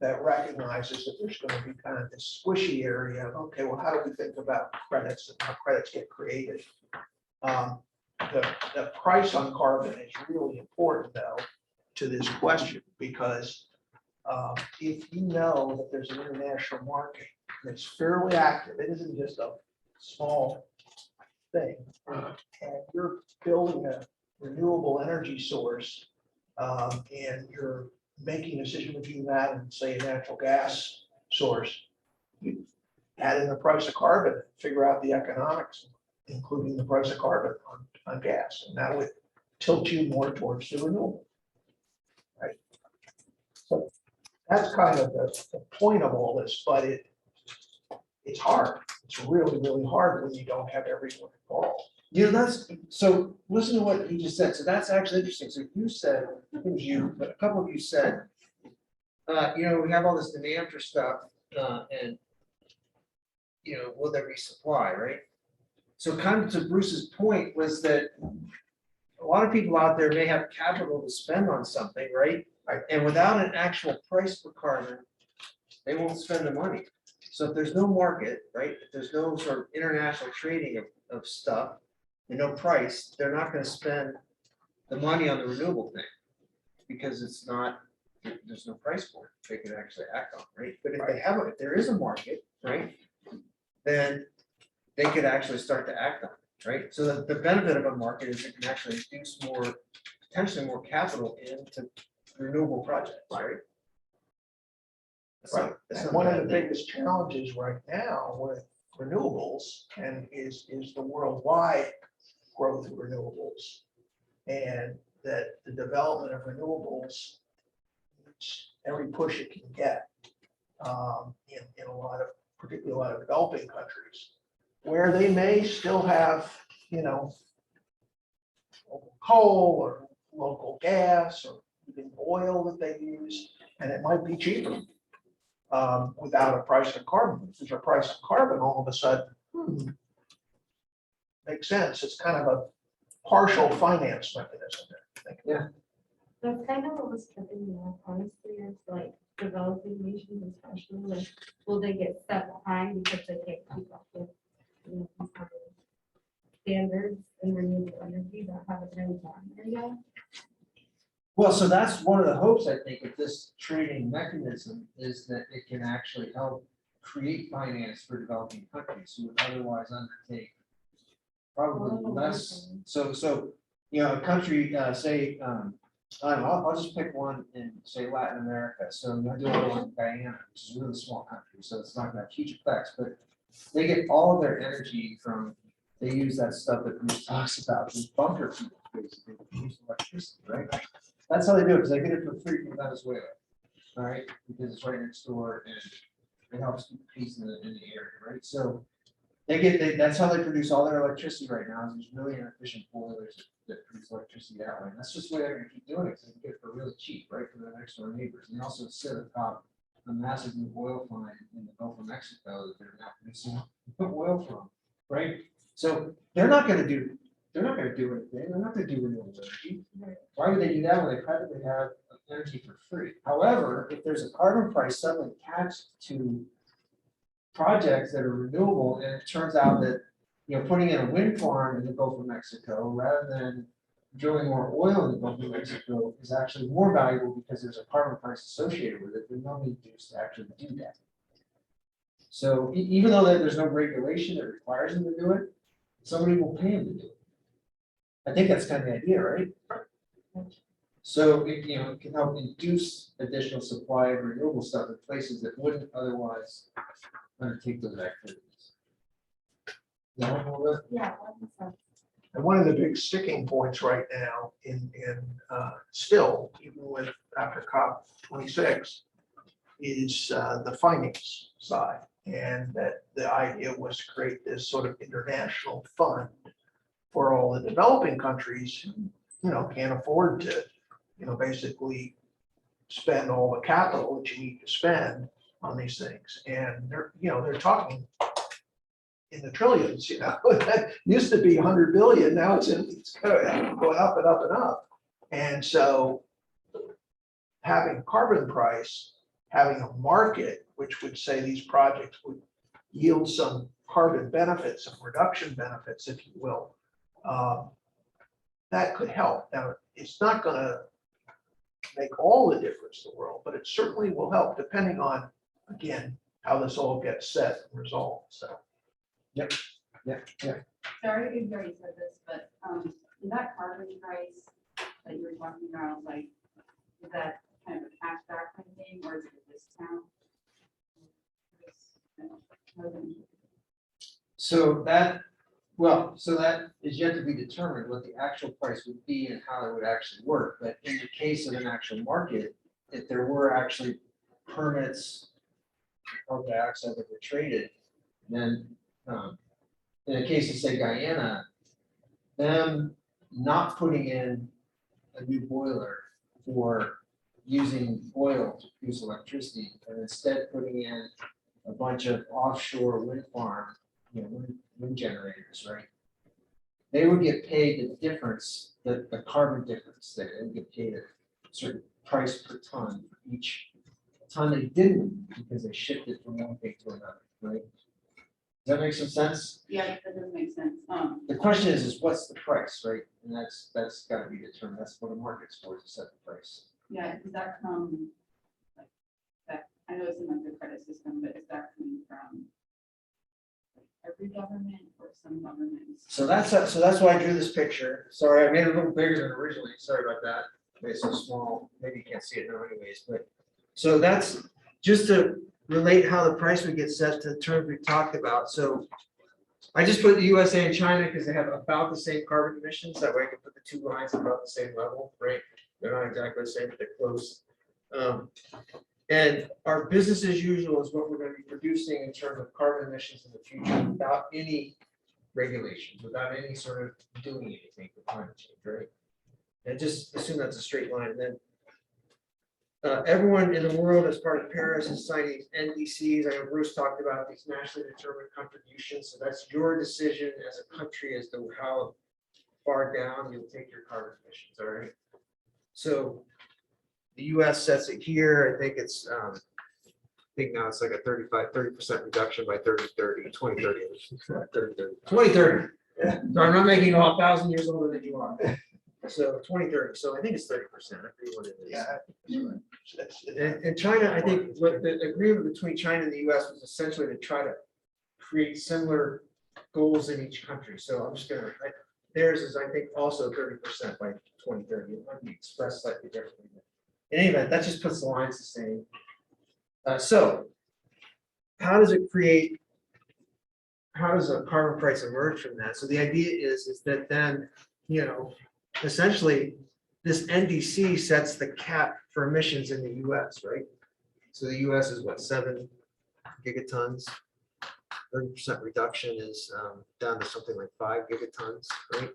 that recognizes that there's going to be kind of this squishy area of, okay, well, how do we think about credits and how credits get created? The price on carbon is really important, though, to this question, because if you know that there's an international market that's fairly active, it isn't just a small thing, and you're building a renewable energy source, and you're making a decision between that and, say, a natural gas source, you add in the price of carbon, figure out the economics, including the price of carbon on gas, and that would tilt you more towards the renewable. Right. So that's kind of the point of all this, but it's hard. It's really, really hard when you don't have everyone involved. You know, so listen to what he just said. So that's actually interesting. So you said, I think it was you, but a couple of you said, you know, we have all this demand for stuff, and, you know, will there be supply, right? So kind of to Bruce's point was that a lot of people out there may have capital to spend on something, right? And without an actual price for carbon, they won't spend the money. So if there's no market, right, if there's no sort of international trading of stuff and no price, they're not going to spend the money on the renewable thing because it's not, there's no price for it. They can actually act on, right? But if there is a market, right, then they could actually start to act on it, right? So the benefit of a market is it can actually induce more, potentially more capital into renewable projects, right? Right. And one of the biggest challenges right now with renewables and is the worldwide growth of renewables. And that the development of renewables needs every push it can get in a lot of, particularly a lot of developing countries, where they may still have, you know, local coal or local gas or even oil that they use, and it might be cheaper. Without a price of carbon. If there's a price of carbon, all of a sudden, makes sense. It's kind of a partial finance mechanism there. Yeah. That's kind of what was tripping me up, honestly, is like developing nations especially, like, will they get set behind because they can't keep up with, you know, these kind of standards in renewable energy that haven't really gotten there yet? Well, so that's one of the hopes, I think, of this trading mechanism is that it can actually help create finance for developing countries who would otherwise undertake probably less. So, you know, a country, say, I don't know, I'll just pick one in, say, Latin America. So I do another one in Guyana, which is a really small country, so it's not gonna have huge effects, but they get all of their energy from, they use that stuff that Bruce talks about, these bunker fuels, basically, to produce electricity, right? That's how they do it, because they get it for free from Venezuela, all right? Because it's right next door and it helps keep peace in the area, right? So that's how they produce all their electricity right now. Is these really inefficient boilers that produce electricity that way. And that's just the way they're gonna keep doing it, because they can get it for really cheap, right, for their next door neighbors. And they also sit atop a massive new oil find in the Gulf of Mexico that they're now producing oil from, right? So they're not gonna do anything. They're not gonna do renewable energy. Why would they do that when they practically have energy for free? However, if there's a carbon price suddenly attached to projects that are renewable, and it turns out that, you know, putting in a wind farm in the Gulf of Mexico rather than drilling more oil in the Gulf of Mexico is actually more valuable because there's a carbon price associated with it, then they'll need to actually do that. So even though there's no regulation that requires them to do it, somebody will pay them to do it. I think that's kind of the idea, right? So it, you know, it can help induce additional supply of renewable stuff in places that wouldn't otherwise undertake those activities. Yeah. Yeah, that makes sense. And one of the big sticking points right now still, even with after COP26, is the finance side. And that the idea was to create this sort of international fund for all the developing countries who, you know, can't afford to, you know, basically spend all the capital that you need to spend on these things. And they're talking in the trillions, you know, that used to be 100 billion, now it's going up and up and up. And so having carbon price having a market, which would say these projects would yield some carbon benefits, some reduction benefits, if you will, that could help. Now, it's not gonna make all the difference in the world, but it certainly will help, depending on, again, how this all gets set and resolved, so. Sorry if you already said this, but is that carbon price that you were talking about, like, is that kind of a cashback kind of thing, or is it a discount? So that, well, so that is yet to be determined what the actual price would be and how it would actually work. But in the case of an actual market, if there were actually permits of dioxide that were traded, then in the case of, say, Guyana, them not putting in a new boiler for using oil to produce electricity, and instead putting in a bunch of offshore wind farm, wind generators, right? They would get paid the difference, the carbon difference, they would get paid a certain price per ton for each ton they didn't, because they shifted from one thing to another, right? Does that make some sense? Yeah, that does make sense. The question is what's the price, right? And that's gotta be determined. That's what a market's for, to set the price. Yeah, does that come, like, that, I know it's in like the credit system, but is that coming from every government or some governments? So that's why I drew this picture. Sorry, I made it a little bigger than originally. Sorry about that. It's so small. Maybe you can't see it now anyways, but so that's just to relate how the price would get set to the terms we talked about. So I just put the USA and China because they have about the same carbon emissions. That way I can put the two lines about the same level, right? They're not exactly the same, but they're close. And our business as usual is what we're going to be producing in terms of carbon emissions in the future without any regulations, without any sort of doing anything for climate change, right? And just assume that's a straight line. And then everyone in the world as part of Paris is signing NDCs. I know Bruce talked about these nationally determined contributions. So that's your decision as a country as to how far down you'll take your carbon emissions, all right? So the US sets it here. I think it's, I think now it's like a 30% reduction by 2030. 2030. Yeah. So I'm not making you all 1,000 years older than you are. So 2030. So I think it's 30%. I forget what it is. Yeah. And China, I think what the agreement between China and the US was essentially to try to create similar goals in each country. So I'm just gonna, theirs is, I think, also 30% by 2030. It might be expressed slightly differently. In any event, that just puts the lines the same. So how does it create, how does a carbon price emerge from that? So the idea is that then, essentially this NDC sets the cap for emissions in the US, right? So the US is what, 7 gigatons? 30% reduction is down to something like 5 gigatons, right?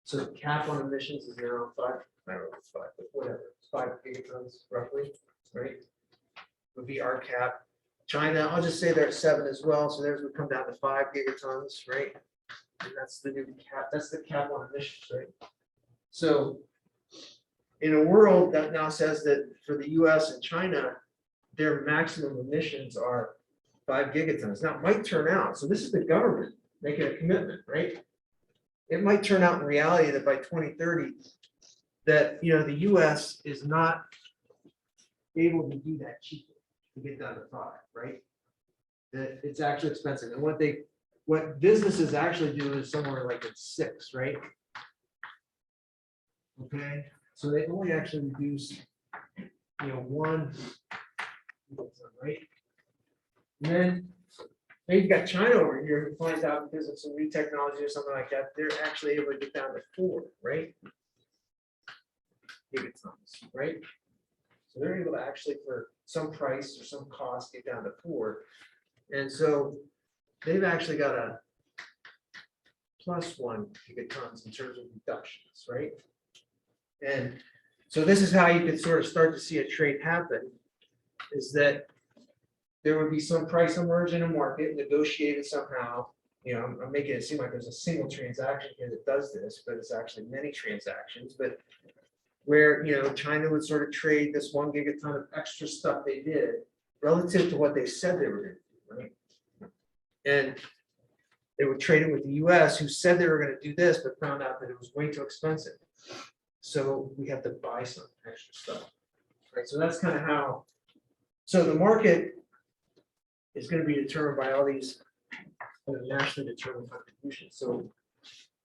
So the cap on emissions is now 5, I don't know if it's 5, but whatever, it's 5 gigatons roughly, right? Would be our cap. China, I'll just say they're at 7 as well, so theirs would come down to 5 gigatons, right? And that's the new cap, that's the cap on emissions, right? So in a world that now says that for the US and China, their maximum emissions are 5 gigatons. Now it might turn out, so this is the government making a commitment, right? It might turn out in reality that by 2030, that the US is not able to do that cheaply to get down to 5, right? That it's actually expensive. And what businesses actually do is somewhere like at 6, right? Okay, so they only actually reduce, 1, right? And then maybe you've got China over here who finds out because of some new technology or something like that, they're actually able to get down to 4, right? Gigatons, right? So they're able to actually, for some price or some cost, get down to 4. And so they've actually got a +1 gigatons in terms of reductions, right? And so this is how you can sort of start to see a trade happen, is that there would be some price emerge in a market, negotiated somehow. I'm making it seem like there's a single transaction here that does this, but it's actually many transactions. But where, China would sort of trade this 1 gigaton of extra stuff they did relative to what they said they were gonna do, right? And they would trade it with the US, who said they were gonna do this, but found out that it was way too expensive. So we have to buy some extra stuff, right? So that's kind of how, so the market is gonna be determined by all these nationally determined contributions. So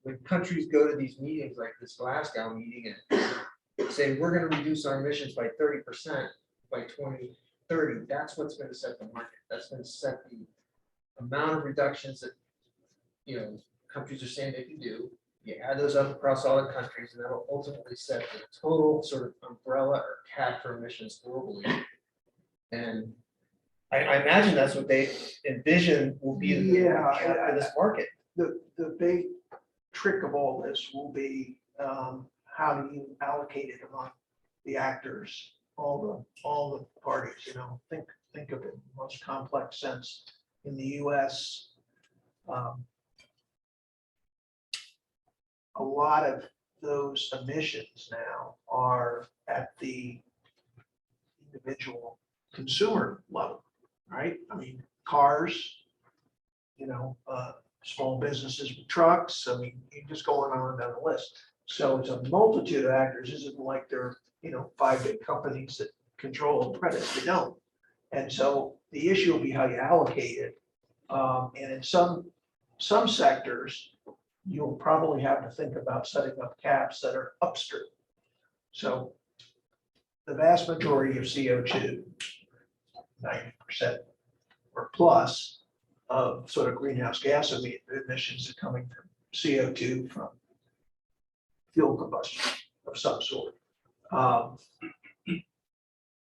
when countries go to these meetings like this Glasgow meeting and say, we're gonna reduce our emissions by 30% by 2030, that's what's gonna set the market. That's gonna set the amount of reductions that, countries are saying they can do. You add those up across all the countries, and that'll ultimately set the total sort of umbrella or cap for emissions globally. And I imagine that's what they envision will be the cap for this market. The big trick of all this will be how do you allocate it among the actors, all the parties, think of it in the most complex sense. In the US, a lot of those emissions now are at the individual consumer level, right? I mean, cars, small businesses with trucks. I mean, you just go on down the list. So it's a multitude of actors. It isn't like there are, 5 big companies that control credit. They don't. And so the issue will be how you allocate it. And in some sectors, you'll probably have to think about setting up caps that are upstream. So the vast majority of CO2, 90% or plus of sort of greenhouse gas emissions are coming from CO2 from fuel combustion of some sort.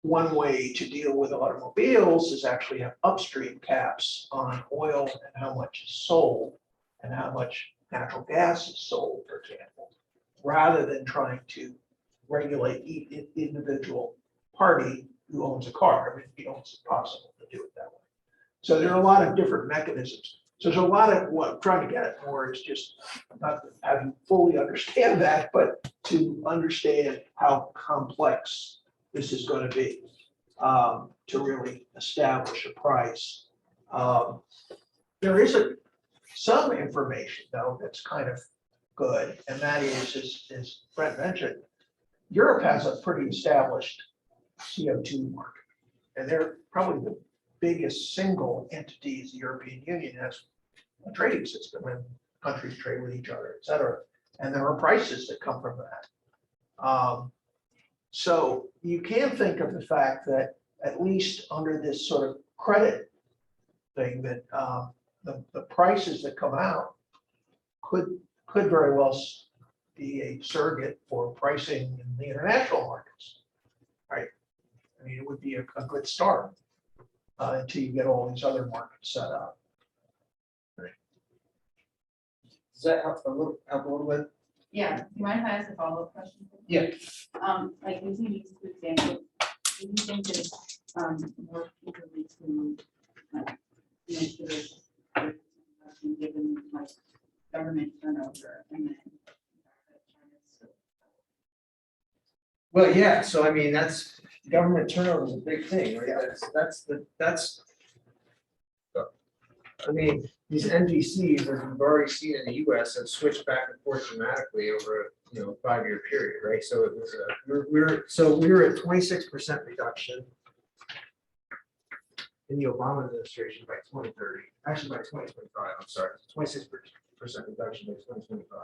One way to deal with automobiles is actually have upstream caps on oil and how much is sold and how much natural gas is sold, for example, rather than trying to regulate each individual party who owns a car. I mean, it's possible to do it that way. So there are a lot of different mechanisms. So there's a lot of what I'm trying to get at more is just not to have you fully understand that, but to understand how complex this is going to be to really establish a price. There is some information though that's kind of good, and that is, as Brent mentioned, Europe has a pretty established CO2 market, and they're probably the biggest single entity is the European Union has a trading system, and countries trade with each other, et cetera. And there are prices that come from that. So you can think of the fact that at least under this sort of credit thing, that the prices that come out could very well be a surrogate for pricing in the international markets, right? I mean, it would be a good start until you get all these other markets set up. Right. Does that help a little bit? Yeah, do you mind if I ask a follow-up question? Yeah. Like using these two examples, do you think that more people need to make sure that given like government turnover and then Well, yeah, so I mean, that's, government turnover is a big thing, right? I mean, these NGCs, as we've already seen in the US, have switched back and forth dramatically over a 5-year period, right? So it was we were at 26% reduction in the Obama administration by 2030, actually by 2025, I'm sorry, 26% reduction by 2025.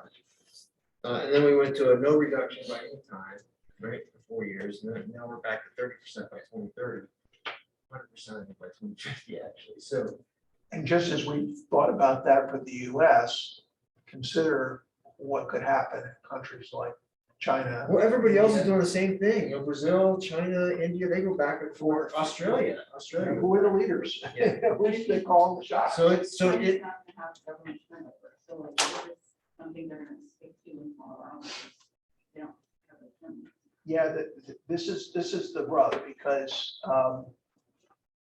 And then we went to a no reduction by any time, right, for 4 years, and then now we're back to 30% by 2030, 100% by 2050, actually. So. And just as we thought about that for the US, consider what could happen in countries like China. Well, everybody else is doing the same thing. Brazil, China, India, they go back and forth. Australia. Who are the leaders? Yeah. Who should they call the shots? China's not gonna have government turnover, so like this is something they're gonna stick to and follow around. They don't have a turnover. Yeah, this is the rub, because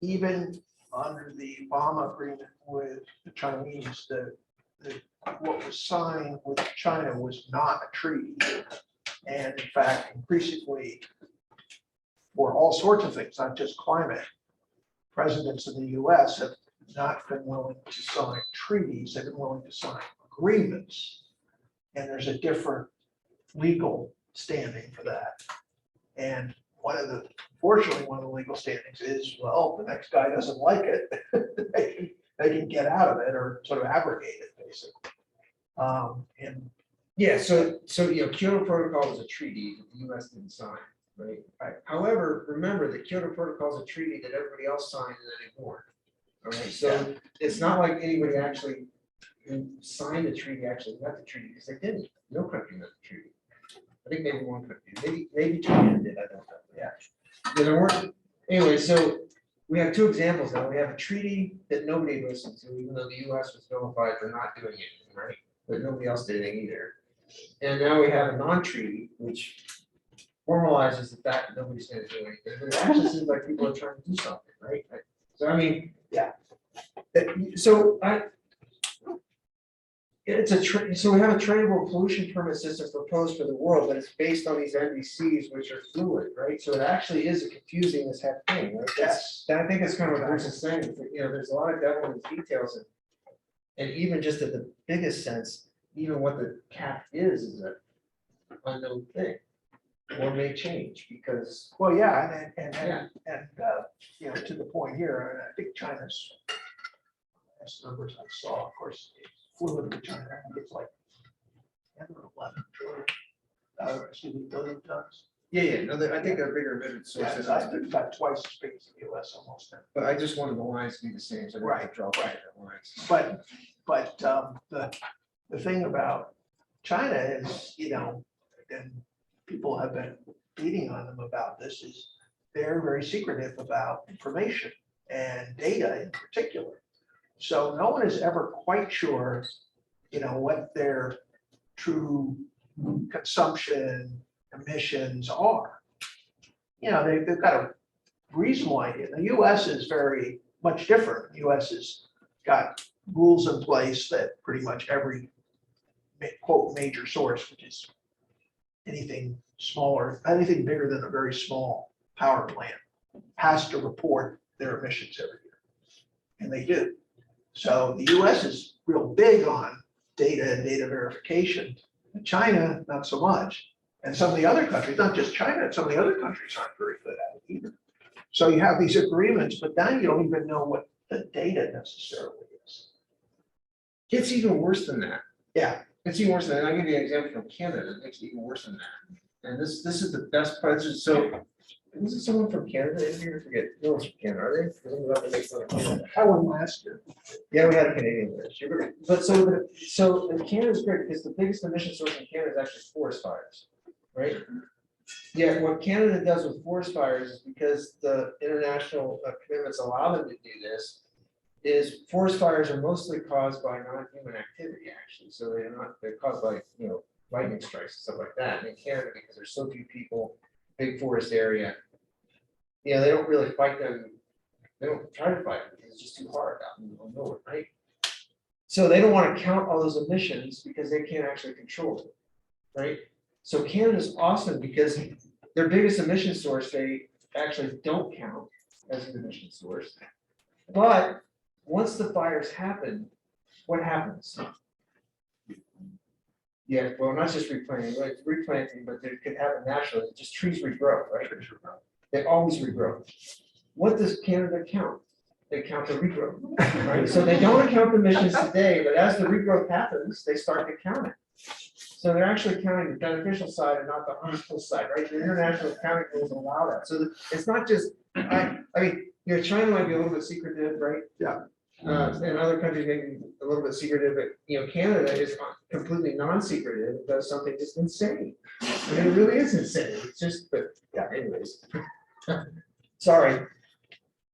even under the Obama agreement with the Chinese, what was signed with China was not a treaty. And in fact, increasingly, for all sorts of things, not just climate, presidents in the US have not been willing to sign treaties, they've been willing to sign agreements. And there's a different legal standing for that. And fortunately, one of the legal standings is, well, the next guy doesn't like it, they can get out of it or sort of abrogate it, basically. And Yeah, so, Kyoto Protocol is a treaty that the US didn't sign, right? However, remember, the Kyoto Protocol is a treaty that everybody else signed and then ignored. All right, so it's not like anybody actually who signed the treaty actually met the treaty, because they didn't. No country met the treaty. I think maybe one country, maybe Japan did, I don't know. Yeah. There weren't, anyway, so we have two examples now. We have a treaty that nobody listened to, even though the US was notified for not doing anything, right? But nobody else did anything either. And now we have a non-treaty, which formalizes the fact that nobody's going to do anything, but it actually seems like people are trying to do something, right? So I mean, yeah. So so we have a tradable pollution permit system proposed for the world, but it's based on these NDCs, which are fluid, right? So it actually is a confusing as heck thing, right? yes, I think it's kind of what Bruce is saying, there's a lot of devil in the details, and even just at the biggest sense, even what the cap is an unknown thing, or may change, because. well, yeah, and to the point here, and I think China's last numbers I saw, of course, fluid in China, I think it's like 10 or 11 trillion, billion tons. Yeah, no, I think they're bigger emitter Yeah, sources, it's about twice as big as the US almost. but I just wanted the lines to be the same, so I don't have to draw lines. But the thing about China is, and people have been beating on them about this, is they're very secretive about information and data in particular. So no one is ever quite sure, what their true consumption emissions are. They've got a reasonable idea. The US is very much different. The US has got rules in place that pretty much every quote major source, which is anything smaller, anything bigger than a very small power plant, has to report their emissions every year. And they do. So the US is real big on data and data verification. China, not so much. And some of the other countries, not just China, some of the other countries aren't very good at it either. So you have these agreements, but now you don't even know what the data necessarily is. It's even worse than that. Yeah. It's even worse than that. I'll give you an example from Canada that makes it even worse than that. And this is the best part. So, was it someone from Canada in here? I forget. No one's from Canada, are they? Because I'm about to make fun of Canada. I won last year. Yeah, we had a Canadian last year. But so Canada's great because the biggest emission source in Canada is actually forest fires, right? Yeah, what Canada does with forest fires is because the international commitments allow them to do this, is forest fires are mostly caused by non-human activity, actually. So they're caused by, lightning strikes and stuff like that. And in Canada, because there's so few people, big forest area, they don't really fight them. They don't try to fight them because it's just too hard out in the middle of nowhere, right? So they don't want to count all those emissions because they can't actually control it, right? So Canada's awesome because their biggest emission source, they actually don't count as an emission source. But once the fires happen, what happens? Yeah, well, not just replanting, but it could happen naturally. Just trees regrow, right? They always regrow. What does Canada count? They count the regrowth, right? So they don't account the emissions today, but as the regrowth happens, they start to count it. So they're actually counting the beneficial side and not the harmful side, right? The international accounting rules allow that. So it's not just, I mean, China might be a little bit secretive, right? Yeah. And other countries may be a little bit secretive, but Canada is completely non-secretive. It does something just insane. I mean, it really is insane. It's just, but yeah, anyways. Sorry.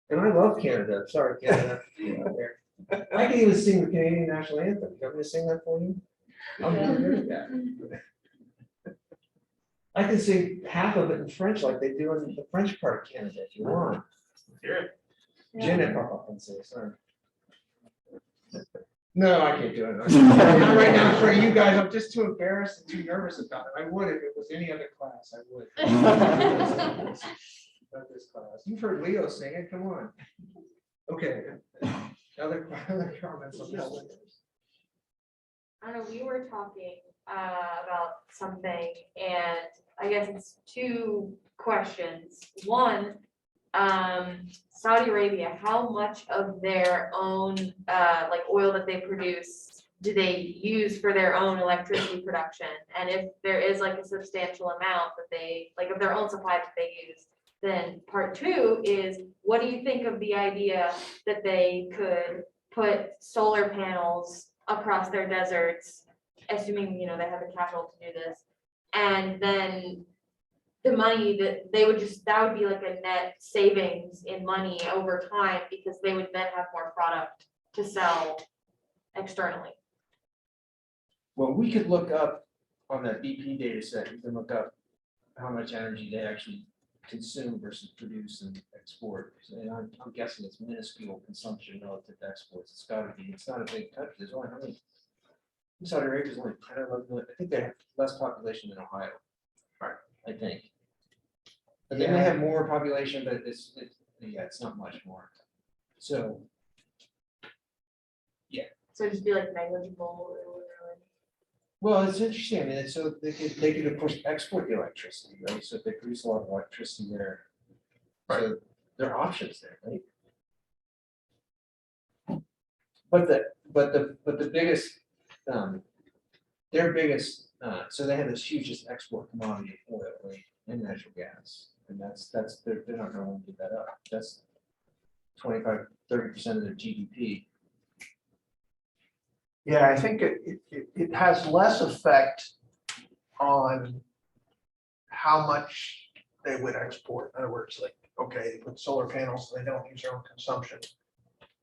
And I love Canada. Sorry, Canada. I can even sing the Canadian national anthem. You want me to sing that for you? I'm really good at that. I can sing half of it in French like they do in the French part of Canada if you want. Hear it. Je ne parle pas français, sorry. No, I can't do it. Not right now for you guys. I'm just too embarrassed and too nervous about it. I would if it was any other class, I would. Not this class. You've heard Leo sing it, come on. Okay. Other comments on this? I don't know, we were talking about something, and I guess it's two questions. One, Saudi Arabia, how much of their own like oil that they produce do they use for their own electricity production? And if there is like a substantial amount that they, like of their own supply that they use, then part two is, what do you think of the idea that they could put solar panels across their deserts, assuming, you know, they have the capital to do this, and then the money that they would just, that would be like a net savings in money over time, because they would then have more product to sell externally. Well, we could look up on that BP data set, you can look up how much energy they actually consume versus produce and export. And I'm guessing it's minuscule consumption relative to exports. It's gotta be, it's not a big country. There's only, how many? Saudi Arabia is only 10 or 11 million. I think they have less population than Ohio. Right. I think. But they may have more population, but it's not much more. So. So just be like negligible or whatever. Well, it's interesting. I mean, it's so they could of course export the electricity, right? So if they produce a lot of electricity there, so there are options there, right? But the biggest, their biggest, so they have this hugest export commodity of oil, right, and natural gas, and that's they're not going to give that up. That's 25-30% of their GDP. Yeah, I think it has less effect on how much they would export. In other words, like, okay, they put solar panels, they don't use their own consumption.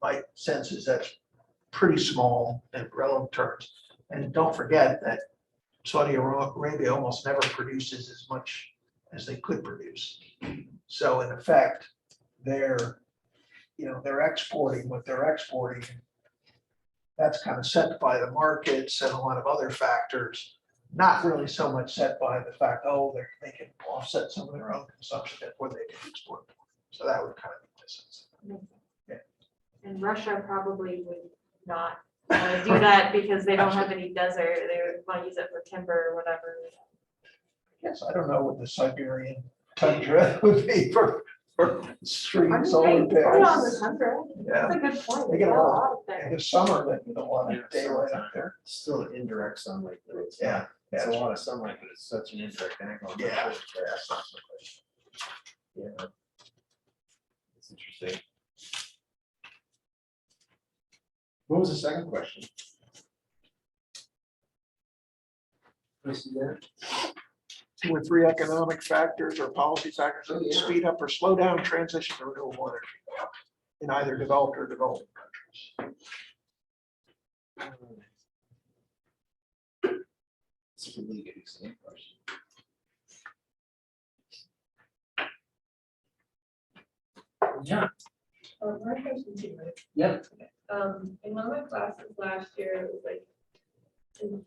My sense is that's pretty small in relative terms. And don't forget that Saudi Arabia almost never produces as much as they could produce. So in effect, they're exporting what they're exporting. That's kind of set by the markets and a lot of other factors, not really so much set by the fact, oh, they can offset some of their own consumption before they can export. So that would kind of be distance. Yeah. And Russia probably would not do that because they don't have any desert. They would want to use it for timber or whatever. Yes, I don't know what the Siberian tundra would be for street solar Put it on the panels. tundra. Yeah. That's a good point. They get a lot of there. In the summer, they get a lot Yeah, of daylight up there. Still an indirect sunlight, though. It's Yeah. not- It's a lot of sunlight, but it's such an indirect angle. Yeah. Yeah. It's interesting. What was the second question? You see that? 2 or 3 economic factors or policy factors that Oh, yeah. speed up or slow down transition to renewable energy in either developed or developing countries. It's a really good example question. Yeah. My question too, right? Yep. In one of my classes last year, it was like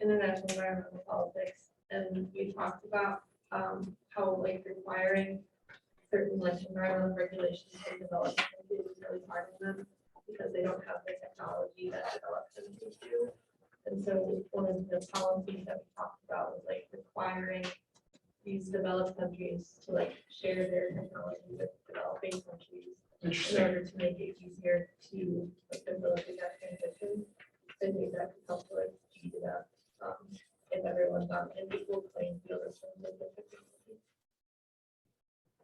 international environmental politics, and we talked about how like requiring certain like environmental regulations in developed countries is really hard on them because they don't have the technology that developed countries do. And so one of the policies that we talked about was like requiring these developed countries to like share their technology with developing countries in order to make it easier to like facilitate that transition. I think that could help to like speed it up if everyone's on an equal playing field or something.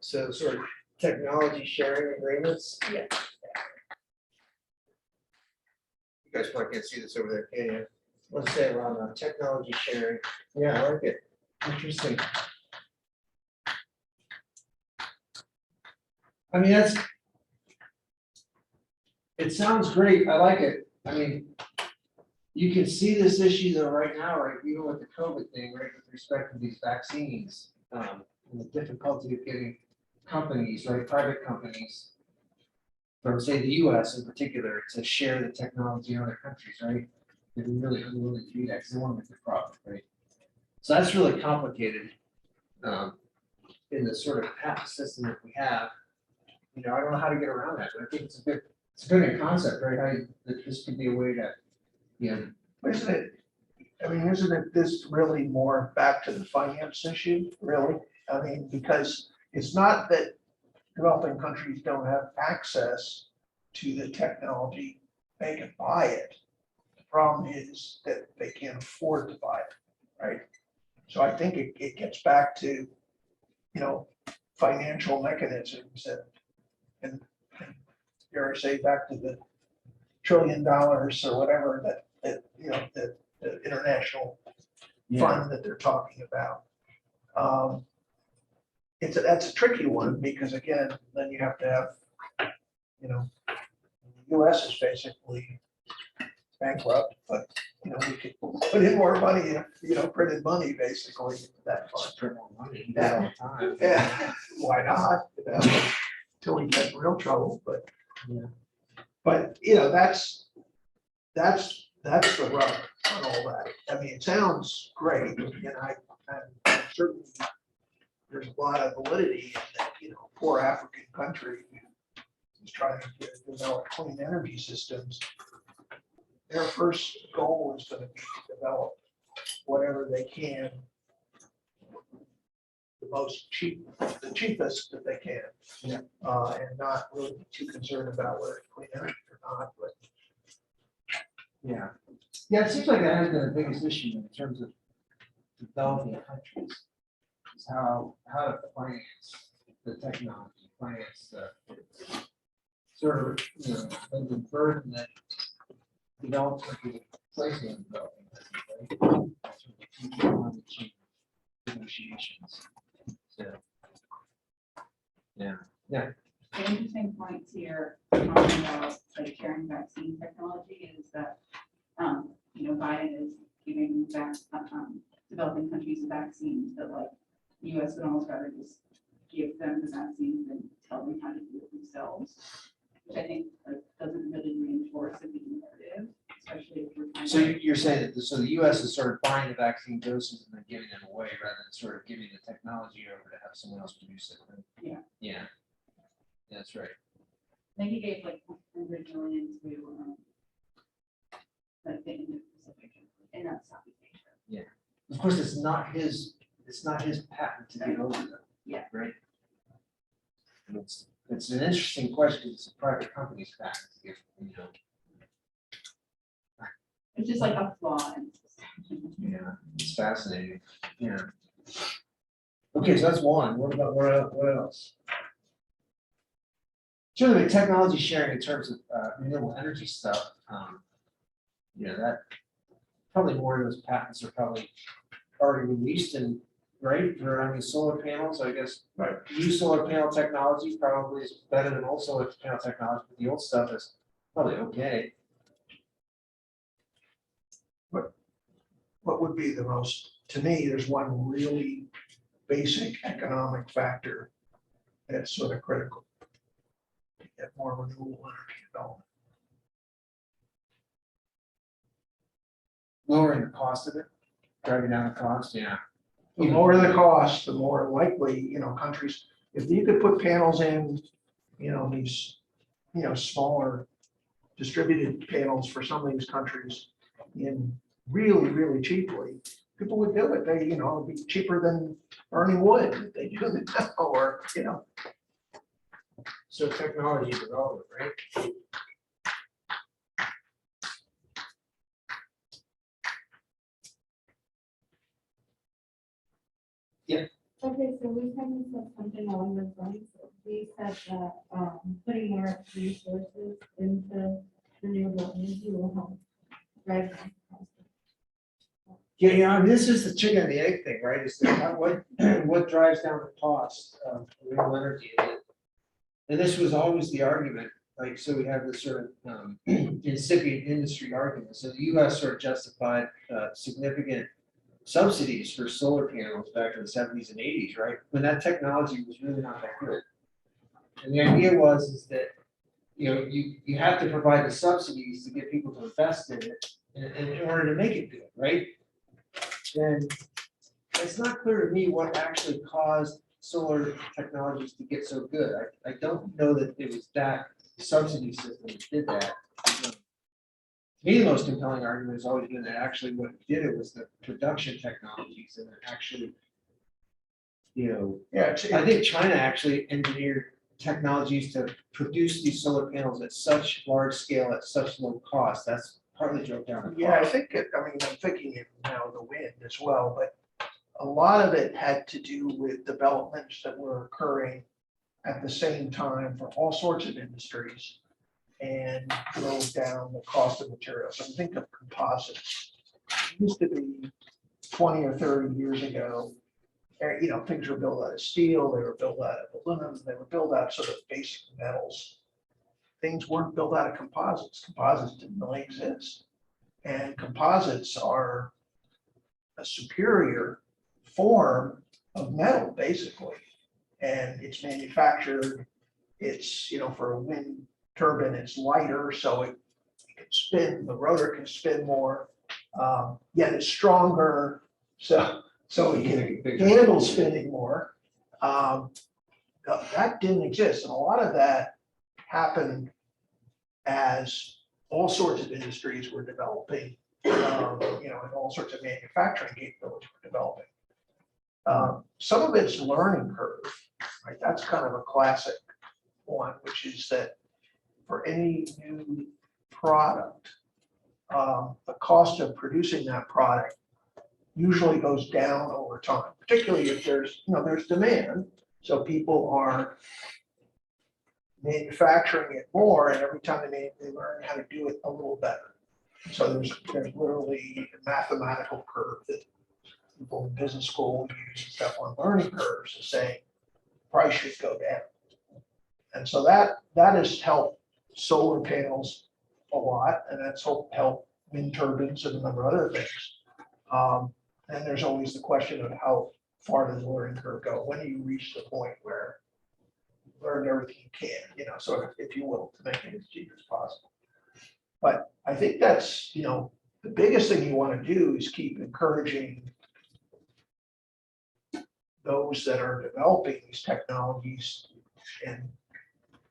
So sort of technology sharing agreements. Yeah. You guys probably can't see this over there, can you? Let's say around technology sharing. Yeah, I like it. Interesting. I mean, it sounds great. I like it. I mean, you can see this issue though right now, right? Even with the COVID thing, right, with respect to these vaccines, and the difficulty of getting companies, right, private companies, from say the US in particular, to share the technology in other countries, right? they're really unwilling to do that because they want to make a profit, right? So that's really complicated. In the sort of patent system that we have, you know, I don't know how to get around that, but I think it's a good concept, right? That this could be a way to, you know. Isn't it, I mean, isn't it this really more back to the finance issue, really? I mean, because it's not that developing countries don't have access to the technology, they can buy it. The problem is that they can't afford to buy it, right? So I think it gets back to, you know, financial mechanisms and dare I say, back to the $1 trillion or whatever that you know, the international fund that they're talking about. That's a tricky one because again, then you have to have, you know, the US is basically bankrupt, but you know, we could put in more money, you know, printed money basically that fund. Just print more money, you do it all the time. Yeah, why not? You know, till we get in real trouble, but. Yeah. But, you know, that's the rub on all that. I mean, it sounds great, and I'm certainly, there's a lot of validity in that, you know, poor African country is trying to develop clean energy systems. Their first goal is going to be to develop whatever they can, the cheapest that they can. Yeah. And not really be too concerned about whether it's clean energy or not, but. Yeah. Yeah, it seems like that has been the biggest issue in terms of developing countries. Is how to finance the technology, finance the sort of, you know, the burden that developed countries are placing on developing countries, right? That's sort of the climate change negotiations. So, yeah. The interesting points here, talking about like sharing vaccine technology is that, you know, Biden is giving developing countries vaccines that like the US would almost rather just give them the vaccines than tell them how to do it themselves, which I think like, doesn't really reinforce a good narrative, especially if we're trying So to. you're saying that so the US is sort of buying the vaccine doses and then giving them away rather than sort of giving the technology over to have someone else produce it. Right? Yeah. Yeah. That's right. I think he gave like 100 million to like the Indo-Pacific and that's Southeast Asia. Yeah. Of course, it's not his patent to give over them. Yeah. Right. And it's an interesting question. It's a private company's patent to give, you know. It's just like a flaw in the system. Yeah, it's fascinating. Yeah. Okay, so that's one. What about what else? Certainly, technology sharing in terms of renewable energy stuff. You know, that probably more of those patents are probably already released and right for I mean solar panels. I guess new solar panel technology probably is better than old solar panel technology, but the old stuff is probably okay. What would be the most, to me, there's one really basic economic factor that's sort of critical. To get more renewable energy development. Lowering the cost of it, driving down the cost, yeah. The lower the cost, the more likely, you know, countries, if you could put panels in, you know, these, you know, smaller distributed panels for some of these countries in really, really cheaply, people would do it. They, you know, it'd be cheaper than burning wood if they do it now, or, you know. So technology development, right? Okay, so we kind of said something along those lines. We said that putting more resources into renewable energy will help drive down costs. Yeah, this is the chicken and the egg thing, right? Is that what drives down the cost of renewable energy? And this was always the argument, like, so we have this sort of incipient industry argument. So the US sort of justified significant subsidies for solar panels back in the 70s and 80s, right? When that technology was really not that good. And the idea was is that, you know, you have to provide the subsidies to get people to invest in it. in order to make it good, right? And it's not clear to me what actually caused solar technologies to get so good. I don't know that it was that subsidy system that did that. To me, the most compelling argument has always been that actually what did it was the production technologies and actually, Yeah, I think China actually engineered technologies to produce these solar panels at such large scale, at such low cost. That's partly drove down the yeah, I cost. think, I'm thinking it now the wind as well, but a lot of it had to do with developments that were occurring at the same time for all sorts of industries and drove down the cost of materials. So think of composites. It used to be 20 or 30 years ago, things were built out of steel, they were built out of aluminum, they were built out of sort of basic metals. Things weren't built out of composites. Composites didn't really exist. And composites are a superior form of metal, basically. And it's manufactured, it's, for a wind turbine, it's lighter, so it can spin, the rotor can spin more, yet it's stronger, so it can handle spinning more. That didn't exist, and a lot of that happened as all sorts of industries were developing, and all sorts of manufacturing capabilities were developing. Some of it's learning curve, right? That's kind of a classic one, which is that for any new product, the cost of producing that product usually goes down over time, particularly if there's demand. So people are manufacturing it more, and every time they learn how to do it a little better. So there's literally a mathematical curve that people in business school use and stuff on learning curves to say price should go down. And so that has helped solar panels a lot, and that's helped wind turbines and a number of other things. And there's always the question of how far does the learning curve go? When do you reach the point where you learn everything you can, sort of, if you will, to make it as cheap as possible. But I think that's, the biggest thing you want to do is keep encouraging those that are developing these technologies and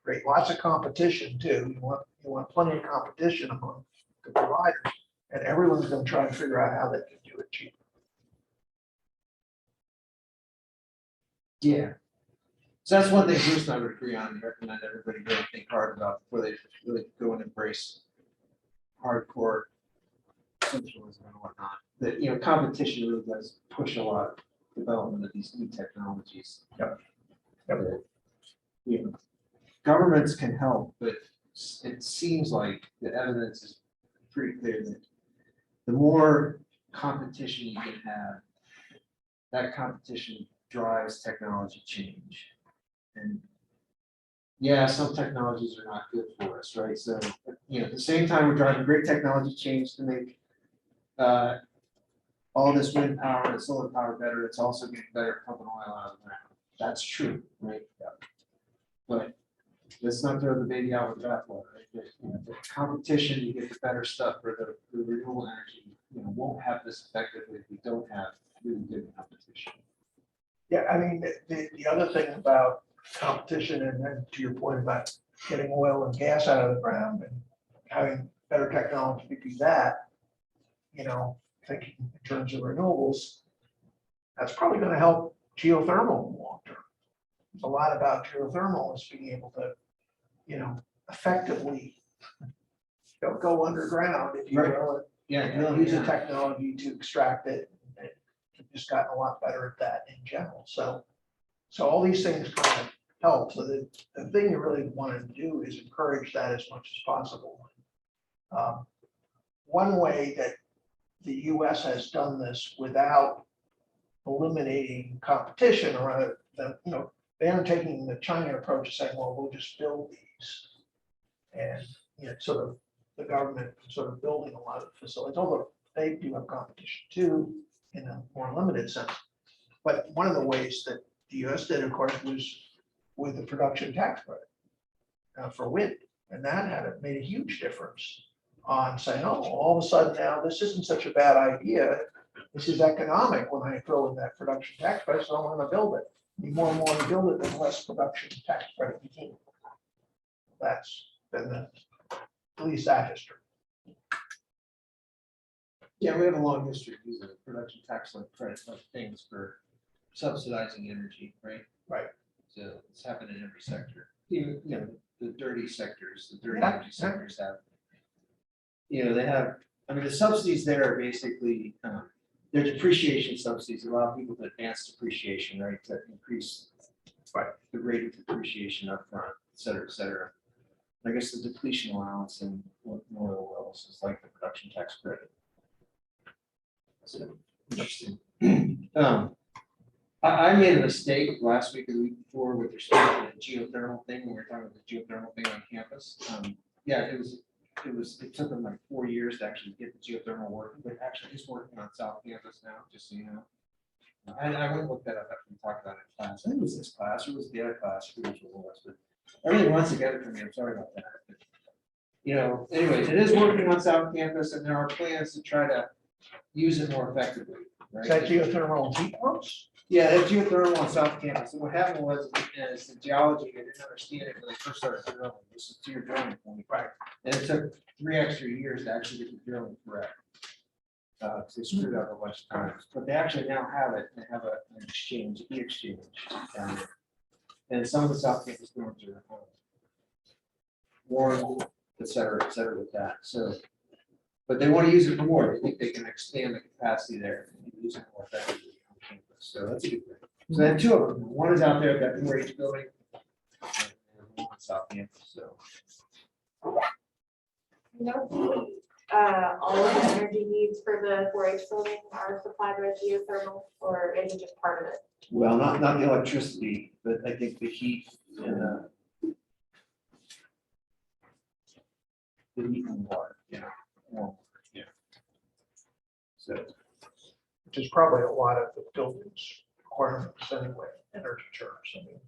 create lots of competition too. You want plenty of competition among the providers, and everyone's going to try and figure out how they can do it cheaper. Yeah. So that's one thing Bruce and I would agree on, and recommend everybody really think hard about before they really go and embrace hardcore socialism and whatnot. That, competition really does push a lot of development of these new technologies. Yep. That, governments can help, but it seems like the evidence is pretty clear that the more competition you can have, that competition drives technology change. And yeah, some technologies are not good for us, right? So, at the same time, we're driving great technology change to make all this wind power and solar power better. It's also getting better at pumping oil out of the ground. That's true, right? Yeah. But let's not throw the baby out with the bathwater, right? The competition, you get the better stuff, or the renewable energy, won't have this effectively if we don't have really good competition. Yeah, I mean, the other thing about competition, and then to your point about getting oil and gas out of the ground and having better technology to do that, thinking in terms of renewables, that's probably going to help geothermal in the long term. A lot about geothermal is being able to, effectively go underground, if you will. And use the technology to extract it. And we've just gotten a lot better at that in general. So all these things kind of help. So the thing you really want to do is encourage that as much as possible. One way that the US has done this without eliminating competition, or they aren't taking the China approach of saying, well, we'll just build these. And sort of the government sort of building a lot of the facilities, although they do have competition too, in a more limited sense. But one of the ways that the US did, of course, was with the production tax credit for wind. And that made a huge difference on saying, oh, all of a sudden now, this isn't such a bad idea. This is economic when I throw in that production tax credit, so I want to build it. The more and more we build it, the less production tax credit we need. That's been the, at least that history. Yeah, we have a long history of using production tax like credit like things for subsidizing energy, right? Right. So it's happened in every sector. Even, the dirty sectors, the dirty Yeah, energy sectors have. They have, I mean, the subsidies there are basically, they're depreciation subsidies, allow people to advance depreciation, right? To increase the rate of depreciation upfront, et cetera, et cetera. I guess the depletion allowance in oil wells is like the production tax credit. So, interesting. I made a mistake last week or the week before with respect to the geothermal thing, when we were talking about the geothermal thing on campus. Yeah, it took them like 4 years to actually get the geothermal working, but actually it's working on South Campus now, just so you know. I went and looked that up after we talked about it in class. I think it was this class or it was the other class, I forget which one it was, but everything runs together for me. I'm sorry about that. But, anyways, it is working on South Campus and there are plans to try to use it more effectively. Right? Is that geothermal heat pumps? Yeah, that geothermal on South Campus. And what happened was, is the geology, I didn't understand it when they first started drilling. This is to your drilling point. Right. And it took 3 extra years to actually get the drilling correct. Because they screwed up a bunch of times. But they actually now have it. They have an exchange, e-exchange. And some of the South Campus dorms are warned, et cetera, with that. So, but they want to use it for more. They think they can expand the capacity there and use it more effectively on campus. So that's a good thing. So they have 2 of them. One is out there at that 4-H building. And one on South Campus. So All of the energy needs for the 4-H building are supplied by geothermal, or is it just part of it? well, not the electricity, but I think the heat and the heat and water. Warm, yeah. So. Which is probably a lot of the buildings requirements anyway, energy terms. I mean,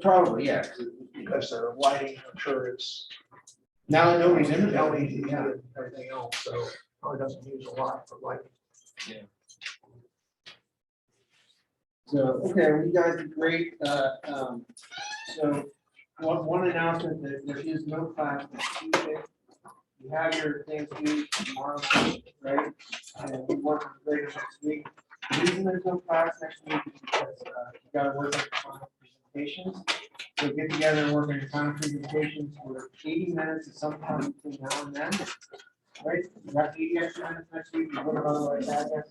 Probably, yeah. because they're lighting, I'm sure it's Now that nobody's in the LED building, yeah. and everything else, so probably doesn't use a lot for lighting. So, okay, well, you guys did great. So one announcement that there is no class next Tuesday. You have your things due tomorrow, right? And we work on the grade next week. The reason there's no class next week is because you gotta work on your final presentations. So get together and work on your final presentations for 80 minutes at some time between now and then. Right? You got 80 extra minutes next week. You would have otherwise had that.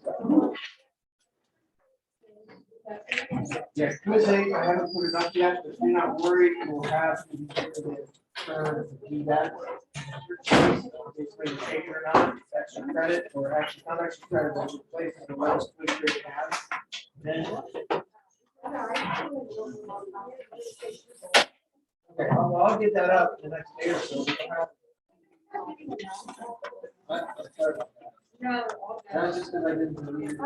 Yeah, Tuesday, I haven't put it up yet, but you're not worried, we'll have the term to do that. Basically, you take it or not, it's extra credit, or actually not extra credit, but replacing the lowest good grade you have. Then. Okay, I'll get that up the next day or so. Sorry about that. That's just because I didn't believe it.